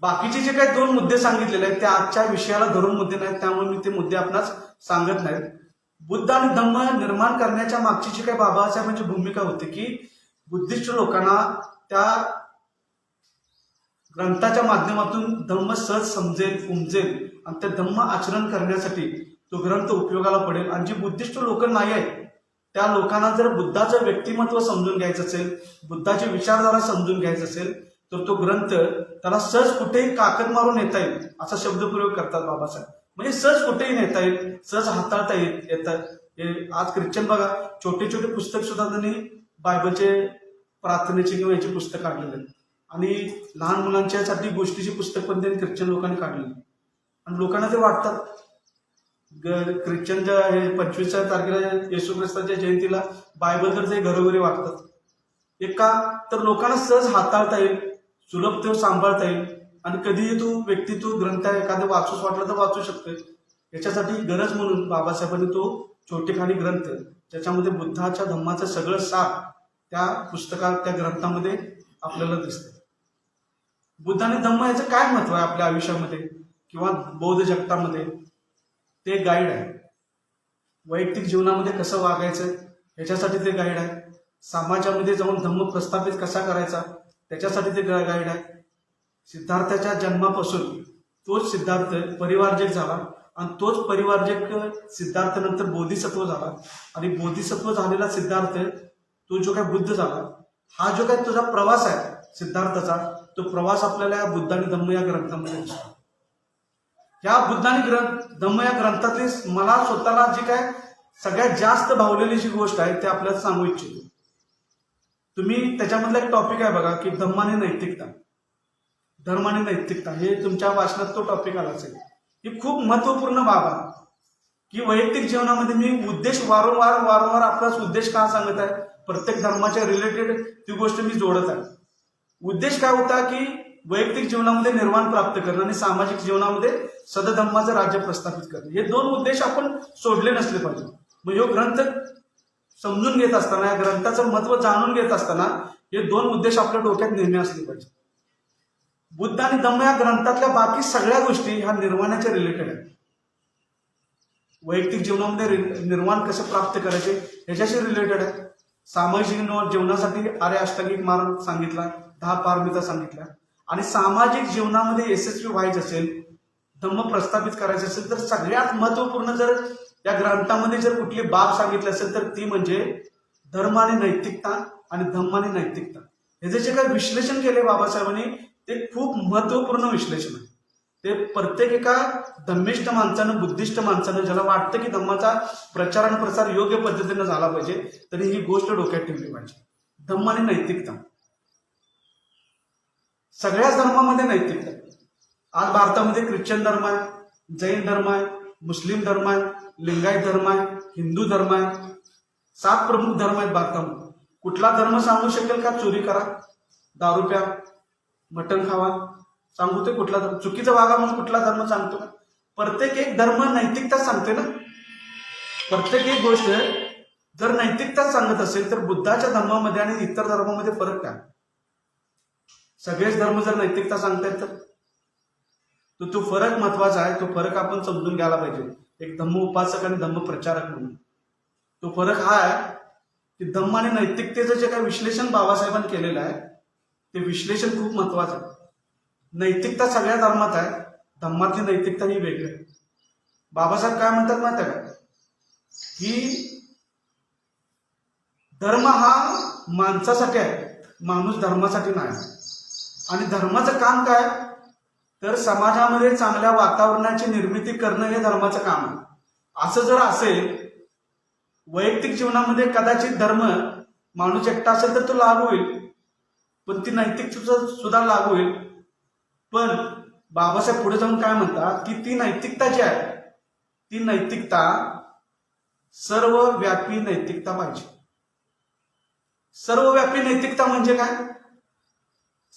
बाकीचे जे काही 2 मुद्दे सांगितलेले आहेत ते आजच्या विषयाला धरून मुद्दे नाहीत, त्यामुळे मी ते मुद्दे आपणास सांगत नाहीत. बुद्ध आणि धम्म निर्माण करण्याच्या मागची जी काही बाबासाहेबांची भूमिका होती की बुद्धिस्ट लोकांना त्या ग्रंथाच्या माध्यमातून धम्म सहज समजेल, उमजेल आणि ते धम्म आचरण करण्यासाठी तो ग्रंथ उपयोगाला पडेल. आणि जी बुद्धिस्ट लोक नाही आहेत त्या लोकांना जर बुद्धाचं व्यक्तिमत्व समजून घ्यायचं असेल, बुद्धाची विचारधारा समजून घ्यायचं असेल तर तो ग्रंथ त्याला सहज कुठेही काकद मारून नेता येईल असा शब्दप्रयोग करतात बाबासाहेब. म्हणजे सहज कुठेही नेता येईल, सहज हाताळता येतात. आज ख्रिश्चन बघा छोटे छोटे पुस्तक सुद्धा त्यांनी बायबलचे, प्रार्थनेचे किंवा याची पुस्तक काढलेले आहेत. आणि लहान मुलांच्यासाठी गोष्टीची पुस्तक पण त्यांनी ख्रिश्चन लोकांनी काढलेली. आणि लोकांना ते वाटतात ख्रिश्चनच्या 25 तारखेला येशू ख्रिस्ताच्या जयंतीला बायबल तर ते घरोघरी वाटतात. एक का तर लोकांना सहज हाताळता येईल, सुलभ ते सांभाळता येईल आणि कधीही तू व्यक्ती तू ग्रंथ एखादं वाचूच वाटलं तर वाचू शकतोय. याच्यासाठी गरज म्हणून बाबासाहेबांनी तो छोटेखानी ग्रंथ, ज्याच्यामध्ये बुद्धाच्या धम्माचं सगळं सार त्या पुस्तकात, त्या ग्रंथामध्ये आपल्याला दिसतं. बुद्धाने धम्म याचं काय महत्व आहे आपल्या आयुष्यामध्ये किंवा बौद्ध जगतामध्ये, ते गाईड आहे. वैयक्तिक जीवनामध्ये कसं वागायचं याच्यासाठी ते गाईड आहे. समाजामध्ये जाऊन धम्म प्रस्थापित कसा करायचा त्याच्यासाठी ते गाईड आहे. सिद्धार्थाच्या जन्मापासून तोच सिद्धार्थ परिवारजक झाला आणि तोच परिवारजक सिद्धार्थ नंतर बोधिसत्व झाला आणि बोधिसत्व झालेला सिद्धार्थ तो जो काय बुद्ध झाला. हा जो काय तुझा प्रवास आहे सिद्धार्थाचा, तो प्रवास आपल्याला या बुद्धाने धम्म या ग्रंथामध्ये दिसतो. या बुद्धाने धम्म या ग्रंथातली मला स्वतःला जी काय सगळ्यात जास्त भावलेली जी गोष्ट आहे ते आपल्याला सांगू इच्छितो. तुम्ही त्याच्यामधला एक टॉपिक आहे बघा की धम्म आणि नैतिकता, धर्म आणि नैतिकता, हे तुमच्या वाचनात तो टॉपिक आला असेल. ही खूप महत्वपूर्ण बाब आहे की वैयक्तिक जीवनामध्ये मी उद्देश वारंवार आपलाच उद्देश का सांगत आहे, प्रत्येक धर्माच्या रिलेटेड ती गोष्ट मी जोडत आहे. उद्देश काय होता की वैयक्तिक जीवनामध्ये निर्वाण प्राप्त करणं आणि सामाजिक जीवनामध्ये सदधम्माचं राज्य प्रस्थापित करणं, हे दोन उद्देश आपण सोडले नसले पाहिजे. मग हा ग्रंथ समजून घेत असताना, या ग्रंथाचं महत्व जाणून घेत असताना हे दोन उद्देश आपल्या डोक्यात नेहमी असले पाहिजे. बुद्ध आणि धम्म या ग्रंथातल्या बाकी सगळ्या गोष्टी ह्या निर्वाणाच्या रिलेटेड आहेत. वैयक्तिक जीवनामध्ये निर्वाण कसं प्राप्त करायचे ह्याच्याशी रिलेटेड आहे. सामाजिक जीवनासाठी आर्य अष्टांगिक मार्ग सांगितला, 10 पारमिता सांगितल्या. आणि सामाजिक जीवनामध्ये यशस्वी व्हायचं असेल, धम्म प्रस्थापित करायचं असेल, तर सगळ्यात महत्वपूर्ण जर या ग्रंथामध्ये जर कुठली बाब सांगितली असेल तर ती म्हणजे धर्म आणि नैतिकता आणि धम्म आणि नैतिकता. हे जे काही विश्लेषण केले बाबासाहेबांनी ते खूप महत्वपूर्ण विश्लेषण आहे. ते प्रत्येक एका धम्मिष्ठ माणसानं, बुद्धिस्ट माणसानं, ज्याला वाटतं की धम्माचा प्रचार आणि प्रसार योग्य पद्धतीने झाला पाहिजे, तरी ही गोष्ट डोक्यात ठेवली पाहिजे. धम्म आणि नैतिकता, सगळ्याच धर्मामध्ये नैतिकता. आज भारतामध्ये ख्रिश्चन धर्म आहे, जैन धर्म आहे, मुस्लिम धर्म आहे, लिंगायत धर्म आहे, हिंदू धर्म आहे. 7 प्रमुख धर्म आहेत भारतामध्ये. कुठला धर्म सांगू शकेल का चोरी करा, दारू प्या, मटण खावा? सांगू ते कुठला धर्म? चुकीचं वागा म्हणून कुठला धर्म सांगतो का? प्रत्येक एक धर्म नैतिकता सांगते ना. प्रत्येक एक गोष्ट जर नैतिकता सांगत असेल तर बुद्धाच्या धर्मामध्ये आणि इतर धर्मामध्ये फरक काय? सगळेच धर्म जर नैतिकता सांगतायत तर तो फरक महत्वाचा आहे. तो फरक आपण समजून घ्यायला पाहिजे. एक धम्म उपासक आणि धम्म प्रचारक म्हणून तो फरक हा आहे की धम्म आणि नैतिकतेचं जे काही विश्लेषण बाबासाहेबांनी केलेलं आहे ते विश्लेषण खूप महत्वाचं आहे. नैतिकता सगळ्या धर्मात आहे, धम्मातली नैतिकता ही वेगळी आहे. बाबासाहेब काय म्हणतात माहिती आहे का, की धर्म हा माणसासाठी आहे, माणूस धर्मासाठी नाही. आणि धर्माचं काम काय तर समाजामध्ये चांगल्या वातावरणाची निर्मिती करणं हे धर्माचं काम आहे. असं जर असेल, वैयक्तिक जीवनामध्ये कदाचित धर्म माणूस एकटा असेल तर तो लागू होईल, पण ती नैतिकता सुद्धा लागू होईल. पण बाबासाहेब पुढे जाऊन काय म्हणतात की ती नैतिकता जी आहे ती नैतिकता सर्वव्यापी नैतिकता पाहिजे. सर्वव्यापी नैतिकता म्हणजे काय?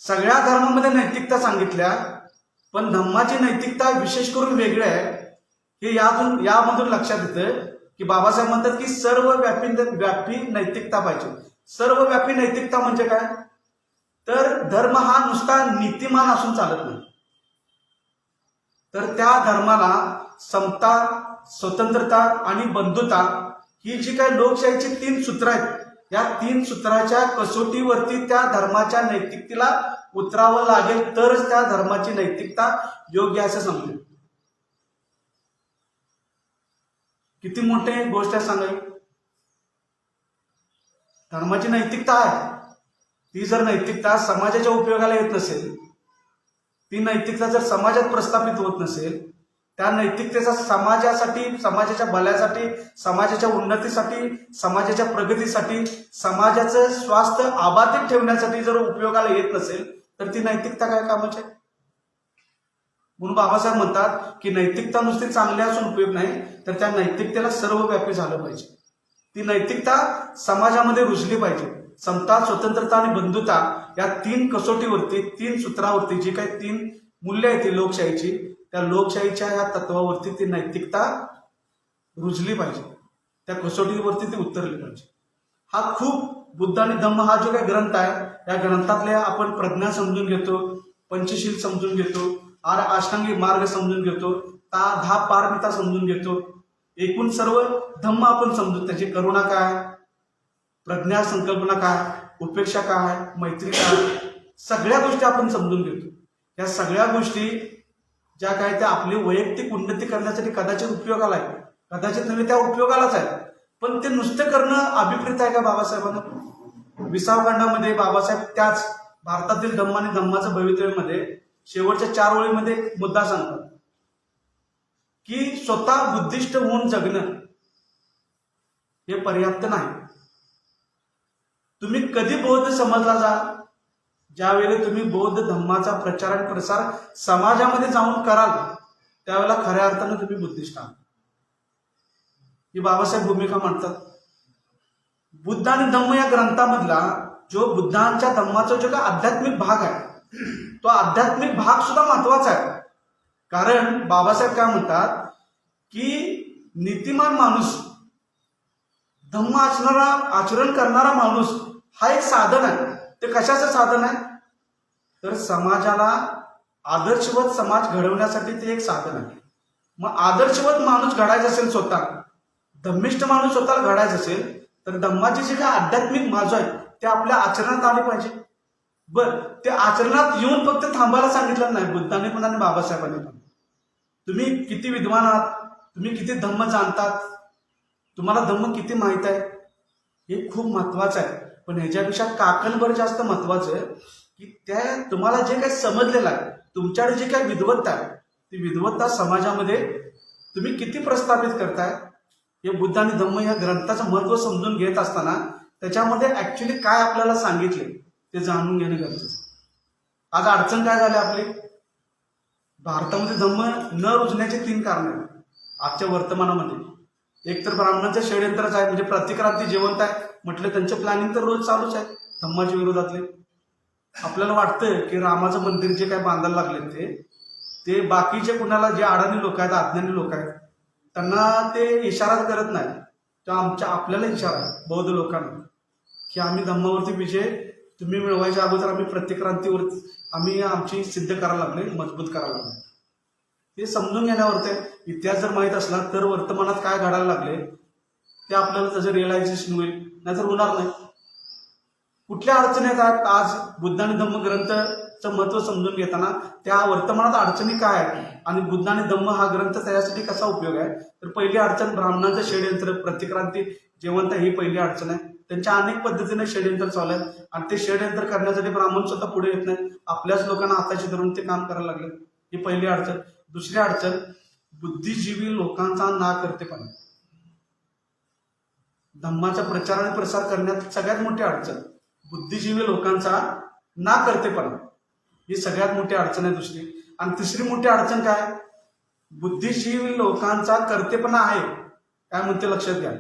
सगळ्या धर्मामध्ये नैतिकता सांगितल्या, पण धम्माची नैतिकता विशेष करून वेगळी आहे. हे यामधून लक्षात येतं की बाबासाहेब म्हणतात की सर्वव्यापी नैतिकता पाहिजे. सर्वव्यापी नैतिकता म्हणजे काय तर धर्म हा नुसता नीतिमान असून चालत नाही, तर त्या धर्माला समता, स्वतंत्रता आणि बंधुता ही जी काही लोकशाहीची 3 सूत्र आहेत, या 3 सूत्राच्या कसोटीवरती त्या धर्माच्या नैतिकतेला उतरावं लागेल, तरच त्या धर्माची नैतिकता योग्य असं समजेल. किती मोठी गोष्ट आहे सांगावी. धर्माची नैतिकता आहे, ती जर नैतिकता समाजाच्या उपयोगाला येत नसेल, ती नैतिकता जर समाजात प्रस्थापित होत नसेल, त्या नैतिकतेचा समाजासाठी, समाजाच्या भल्यासाठी, समाजाच्या उन्नतीसाठी, समाजाच्या प्रगतीसाठी, समाजाचं स्वास्थ्य अबाधित ठेवण्यासाठी जर उपयोगाला येत नसेल तर ती नैतिकता काय कामाची आहे? म्हणून बाबासाहेब म्हणतात की नैतिकता नुसती चांगली असून उपयोग नाही, तर त्या नैतिकतेला सर्वव्यापी झालं पाहिजे. ती नैतिकता समाजामध्ये रुजली पाहिजे. समता, स्वतंत्रता आणि बंधुता या 3 कसोटीवरती, 3 सूत्रावरती जी काही 3 मूल्य आहेत लोकशाहीची, त्या लोकशाहीच्या या तत्वावरती ती नैतिकता रुजली पाहिजे, त्या कसोटीवरती ती उतरली पाहिजे. हा खूप बुद्ध आणि धम्म हा जो काही ग्रंथ आहे, या ग्रंथातल्या आपण प्रज्ञा समजून घेतो, पंचशील समजून घेतो, अष्टांगिक मार्ग समजून घेतो, 10 पारमिता समजून घेतो, एकूण सर्व धम्म आपण समजू. त्याची करुणा काय, प्रज्ञा संकल्पना काय, उपेक्षा काय, मैत्री काय, सगळ्या गोष्टी आपण समजून घेतो. या सगळ्या गोष्टी ज्या काय त्या आपली वैयक्तिक उन्नती करण्यासाठी कदाचित उपयोगाला आहे, कदाचित नव्हे त्या उपयोगालाच आहे. पण ते नुसतं करणं अभिप्रेत आहे का बाबासाहेबांना? 20व्या खंडामध्ये बाबासाहेब त्याच भारतातील धम्म आणि धम्माचं भवितव्यामध्ये शेवटच्या 4 ओळीमध्ये एक मुद्दा सांगतात की स्वतः बुद्धिस्ट होऊन जगणं हे पर्याप्त नाही. तुम्ही कधी बौद्ध समजला जा, ज्यावेळी तुम्ही बौद्ध धम्माचा प्रचार आणि प्रसार समाजामध्ये जाऊन कराल, त्यावेळेला खऱ्या अर्थानं तुम्ही बुद्धिस्ट आहात. ही बाबासाहेब भूमिका मांडतात. बुद्ध आणि धम्म या ग्रंथामधला जो बुद्धांच्या धम्माचा जो काही आध्यात्मिक भाग आहे, तो आध्यात्मिक भाग सुद्धा महत्वाचा आहे. कारण बाबासाहेब काय म्हणतात की नीतिमान माणूस, धम्म आचरण करणारा माणूस हा एक साधन आहे. ते कशाचं साधन आहे? तर समाजाला आदर्शवत समाज घडवण्यासाठी ते एक साधन आहे. मग आदर्शवत माणूस घडायचा असेल, स्वतः धम्मिष्ठ माणूस स्वतःला घडायचा असेल, तर धम्माची जी काही आध्यात्मिक बाजू आहे ते आपल्या आचरणात आली पाहिजे. ते आचरणात येऊन फक्त थांबायला सांगितलं नाही बुद्धाने पण आणि बाबासाहेबांनी पण. तुम्ही किती विद्वान आहात, तुम्ही किती धम्म जाणतात, तुम्हाला धम्म किती माहित आहे, हे खूप महत्वाचं आहे. पण ह्याच्यापेक्षा काकणभर जास्त महत्वाचं की त्या तुम्हाला जे काही समजलेलं आहे, तुमच्याकडे जे काही विद्वत्ता आहे, ती विद्वत्ता समाजामध्ये तुम्ही किती प्रस्थापित करताय. हे बुद्ध आणि धम्म या ग्रंथाचं महत्व समजून घेत असताना त्याच्यामध्ये ऍक्च्युली काय आपल्याला सांगितले ते जाणून घेणं गरजेचं. आज अडचण काय झाली आपली, भारतामध्ये धम्म न रुजण्याची 3 कारणं आहेत आजच्या वर्तमानामध्ये. एक तर ब्राह्मणांचं षड्यंत्रच आहे, म्हणजे प्रतिक्रांती जिवंत आहे म्हटलं, त्यांचं प्लॅनिंग तर रोज चालूच आहे धम्माच्या विरोधातले. आपल्याला वाटतं की रामाचं मंदिर जे काय बांधायला लागले ते बाकीचे कुणाला जे अडाणी लोक आहेत, अज्ञानी लोक आहेत, त्यांना ते इशारा करत नाही. तर आपल्याला इशारा आहे बौद्ध लोकांना की आम्ही धम्मावरती विजय तुम्ही मिळवायच्या अगोदर आम्ही प्रतिक्रांतीवर आम्ही आमची सिद्ध करायला लागले, मजबूत करायला लागले. ते समजून घेण्यावरती इतिहास जर माहीत असला तर वर्तमानात काय घडायला लागले ते आपल्याला त्याचं रिअलायझेशन होईल, नाहीतर होणार नाही. कुठल्या अडचणी येतात आज बुद्ध आणि धम्म ग्रंथचं महत्व समजून घेताना, त्या वर्तमानात अडचणी काय आहेत आणि बुद्ध आणि धम्म हा ग्रंथ त्याच्यासाठी कसा उपयोग आहे. तर पहिली अडचण ब्राह्मणांचं षड्यंत्र, प्रतिक्रांती जिवंत ही पहिली अडचण आहे. त्यांच्या अनेक पद्धतीने षड्यंत्र चालू आहेत आणि ते षड्यंत्र करण्यासाठी ब्राह्मण स्वतः पुढे येत नाही, आपल्याच लोकांना हाताशी धरून ते काम करायला लागले. ही पहिली अडचण. दुसरी अडचण बुद्धिजीवी लोकांचा नाकर्तेपणा. धम्माचा प्रचार आणि प्रसार करण्यात सगळ्यात मोठी अडचण बुद्धिजीवी लोकांचा नाकर्तेपणा, ही सगळ्यात मोठी अडचण आहे दुसरी. आणि तिसरी मोठी अडचण काय, बुद्धिजीवी लोकांचा कर्तेपणा आहे. काय म्हणते लक्षात घ्या,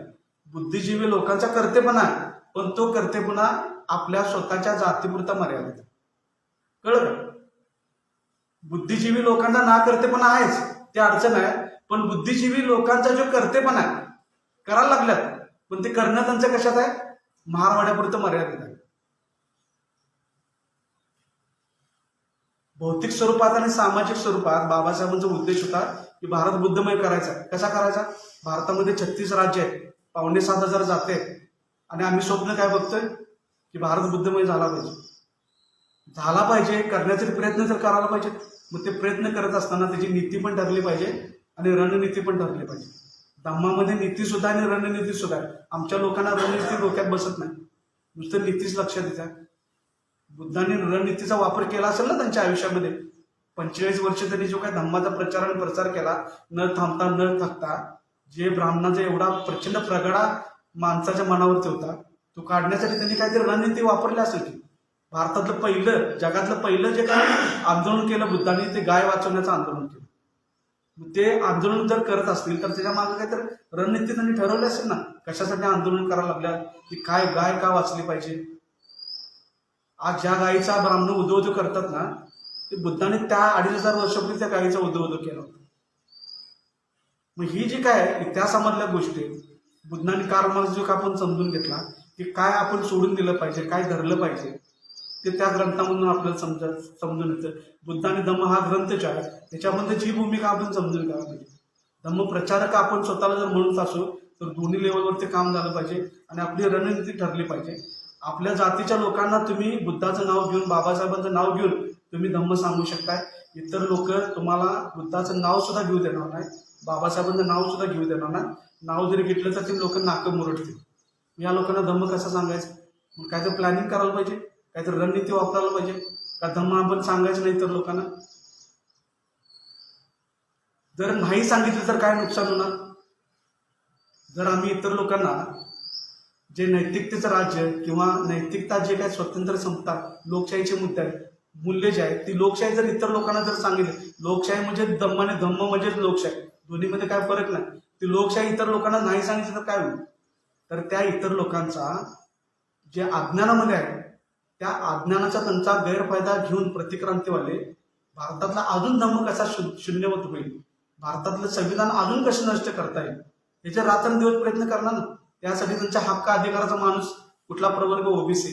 बुद्धिजीवी लोकांचा कर्तेपणा आहे, पण तो कर्तेपणा आपल्या स्वतःच्या जातीपुरता मर्यादित. कळलं का? बुद्धिजीवी लोकांचा नाकर्तेपणा आहेच, ते अडचण आहे. पण बुद्धिजीवी लोकांचा जो कर्तेपणा आहे करायला लागल्यात, पण ते करणं त्यांचं कशात आहे, महारवाड्यापुरतं मर्यादित आहे. भौतिक स्वरूपात आणि सामाजिक स्वरूपात बाबासाहेबांचा उद्देश होता की भारत बुद्धमय करायचा. कसा करायचा? भारतामध्ये 36 राज्य आहेत, 5,700 जाते आहेत, आणि आम्ही स्वप्न काय बघतोय की भारत बुद्धमय झाला पाहिजे. करण्याचे प्रयत्न तर करायला पाहिजे. मग ते प्रयत्न करत असताना त्याची नीती पण ठरली पाहिजे आणि रणनीती पण ठरली पाहिजे. धम्मामध्ये नीती सुद्धा आणि रणनीती सुद्धा आहे. आमच्या लोकांना रणनीती डोक्यात बसत नाही, नुसतं नीतीच लक्षात येतात. बुद्धांनी रणनीतीचा वापर केला असेल ना त्यांच्या आयुष्यामध्ये. 45 वर्ष त्यांनी जो काही धम्माचा प्रचार आणि प्रसार केला, न थांबता न थकता, जे ब्राह्मणाचा एवढा प्रचंड प्रगडा माणसाच्या मनावरती होता, तो काढण्यासाठी त्यांनी काहीतरी रणनीती वापरली असेल की. भारतातलं पहिलं, जगातलं पहिलं जे काही आंदोलन केलं बुद्धांनी, ते गाय वाचवण्याचं आंदोलन केलं. ते आंदोलन जर करत असतील तर त्याच्या मागे काहीतरी रणनीती त्यांनी ठरवली असेल ना, कशासाठी आंदोलन करायला लागल्या, की काय गाय का वाचली पाहिजे. आज ज्या गायीचा ब्राह्मण उदो करतात ना, ते बुद्धाने त्या 2500 वर्षापूर्वी त्या गायीचा उद्योग केला होता. मग ही जी काय इतिहासामधल्या गोष्टी आहेत, बुद्धाने कार्ल मार्क्स जो आपण समजून घेतला की काय आपण सोडून दिलं पाहिजे, काय धरलं पाहिजे, ते त्या ग्रंथामधून आपल्याला समजून येतं. बुद्धाने धम्म हा ग्रंथ जो आहे त्याच्यामध्ये जी भूमिका आपण समजून घ्यायला पाहिजे. धम्म प्रचारक आपण स्वतःला जर म्हणत असू तर दोन्ही लेवलवरती काम झालं पाहिजे आणि आपली रणनीती ठरली पाहिजे. आपल्या जातीच्या लोकांना तुम्ही बुद्धाचं नाव घेऊन, बाबासाहेबांचं नाव घेऊन तुम्ही धम्म सांगू शकताय. इतर लोक तुम्हाला बुद्धाचं नाव सुद्धा घेऊ देणार नाही, बाबासाहेबांचं नाव सुद्धा घेऊ देणार नाही. नाव जरी घेतलं तर ते लोक नाकं मुरडतील. या लोकांना धम्म कसं सांगायचं? मग काय तर प्लॅनिंग करायला पाहिजे, काहीतरी रणनीती वापरायला पाहिजे. का धम्म आपण सांगायचं नाही तर लोकांना? जर नाही सांगितलं तर काय नुकसान होणार? जर आम्ही इतर लोकांना जे नैतिकतेचं राज्य किंवा नैतिकता, जे काय स्वतंत्र समता, लोकशाहीचे मुद्दे आहेत, मूल्य जे आहेत, ती लोकशाही जर इतर लोकांना जर सांगितलं, लोकशाही म्हणजे धम्म आणि धम्म म्हणजेच लोकशाही, दोन्हीमध्ये काय फरक नाही, ती लोकशाही इतर लोकांना नाही सांगितलं तर काय होईल? तर त्या इतर लोकांचा जे अज्ञानामध्ये आहे त्या अज्ञानाचा त्यांचा गैरफायदा घेऊन प्रतिक्रांतीवाले भारतातला अजून धम्म कसा शून्यवत होईल, भारतातलं संविधान अजून कसं नष्ट करता येईल, याचे रात्रंदिवस प्रयत्न करणार ना. त्यासाठी त्यांच्या हक्क अधिकाराचा माणूस कुठला प्रवर्ग? ओबीसी.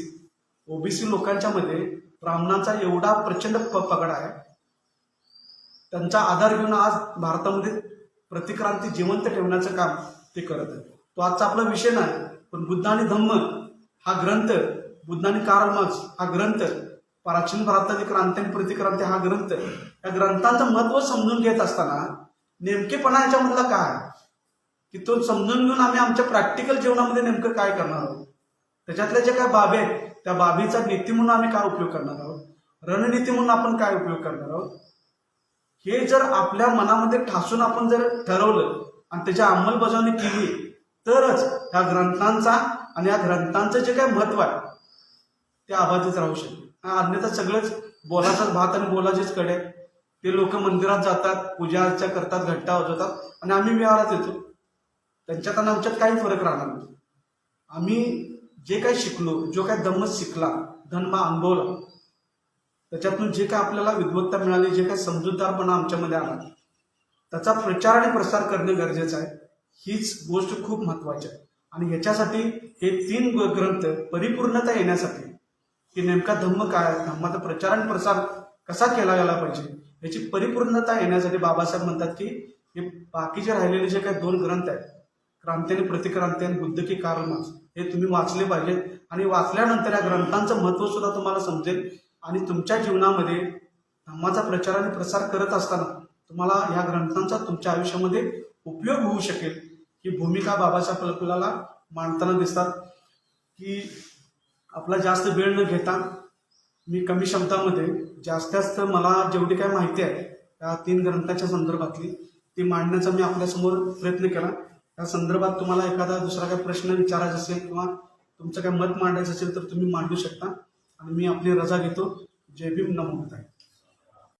ओबीसी लोकांच्या मध्ये ब्राह्मणांचा एवढा प्रचंड पगड आहे. त्यांचा आधार घेऊन आज भारतामध्ये प्रतिक्रांती जिवंत ठेवण्याचं काम ते करत आहे. तो आजचा आपला विषय नाही, पण बुद्ध आणि धम्म हा ग्रंथ, बुद्धाने कार्ल मार्क्स हा ग्रंथ, प्राचीन भारतातील क्रांती आणि प्रतिक्रांती हा ग्रंथ, या ग्रंथांचं महत्व समजून घेत असताना नेमकेपणा याच्यामधला काय, की तो समजून घेऊन आम्ही आमच्या प्रॅक्टिकल जीवनामध्ये नेमकं काय करणार आहोत, त्याच्यातल्या ज्या काय बाबी आहेत त्या बाबीचा नीती म्हणून आम्ही काय उपयोग करणार आहोत, रणनीती म्हणून आपण काय उपयोग करणार आहोत, हे जर आपल्या मनामध्ये ठासून आपण जर ठरवलं आणि त्याची अंमलबजावणी केली तरच ह्या ग्रंथांचा आणि या ग्रंथांचं जे काय महत्व आहे ते अबाधित राहू शकते. अन्यथा सगळंच बोलाचाच भात आणि बोलाचेच कडे. ते लोक मंदिरात जातात, पूजा अर्चा करतात, घंटा वाजवतात आणि आम्ही व्यवहारात येतो. त्यांच्यात आणि आमच्यात काही फरक राहणार नाही. आम्ही जे काही शिकलो, जो काही धम्म शिकला, धम्म अनुभवला, त्याच्यातून जे काय आपल्याला विद्वत्ता मिळाली, जे काही समजूतदारपणा आमच्यामध्ये आला, त्याचा प्रचार आणि प्रसार करणं गरजेचं आहे. हीच गोष्ट खूप महत्वाची आहे. आणि ह्याच्यासाठी हे 3 ग्रंथ परिपूर्णता येण्यासाठी, की नेमका धम्म काय, धम्माचा प्रचार आणि प्रसार कसा केला गेला पाहिजे, याची परिपूर्णता येण्यासाठी बाबासाहेब म्हणतात की हे बाकीचे राहिलेले जे काही 2 ग्रंथ आहेत, क्रांती आणि प्रतिक्रांती आणि बुद्ध की कार्ल मार्क्स, हे तुम्ही वाचले पाहिजेत. आणि वाचल्यानंतर या ग्रंथांचं महत्व सुद्धा तुम्हाला समजेल. आणि तुमच्या जीवनामध्ये धम्माचा प्रचार आणि प्रसार करत असताना तुम्हाला ह्या ग्रंथांचा तुमच्या आयुष्यामध्ये उपयोग होऊ शकेल. ही भूमिका बाबासाहेब आपल्याला मांडताना दिसतात. की आपला जास्त वेळ न घेता मी कमी शब्दामध्ये जास्तीत जास्त मला जेवढी काय माहिती आहे त्या 3 ग्रंथाच्या संदर्भातली ती मांडण्याचा मी आपल्यासमोर प्रयत्न केला. त्या संदर्भात तुम्हाला एखादा दुसरा काही प्रश्न विचारायचा असेल किंवा तुमचं काही मत मांडायचं असेल तर तुम्ही मांडू शकता. आणि मी आपली रजा घेतो. जय भीम, नमो बुद्धाय.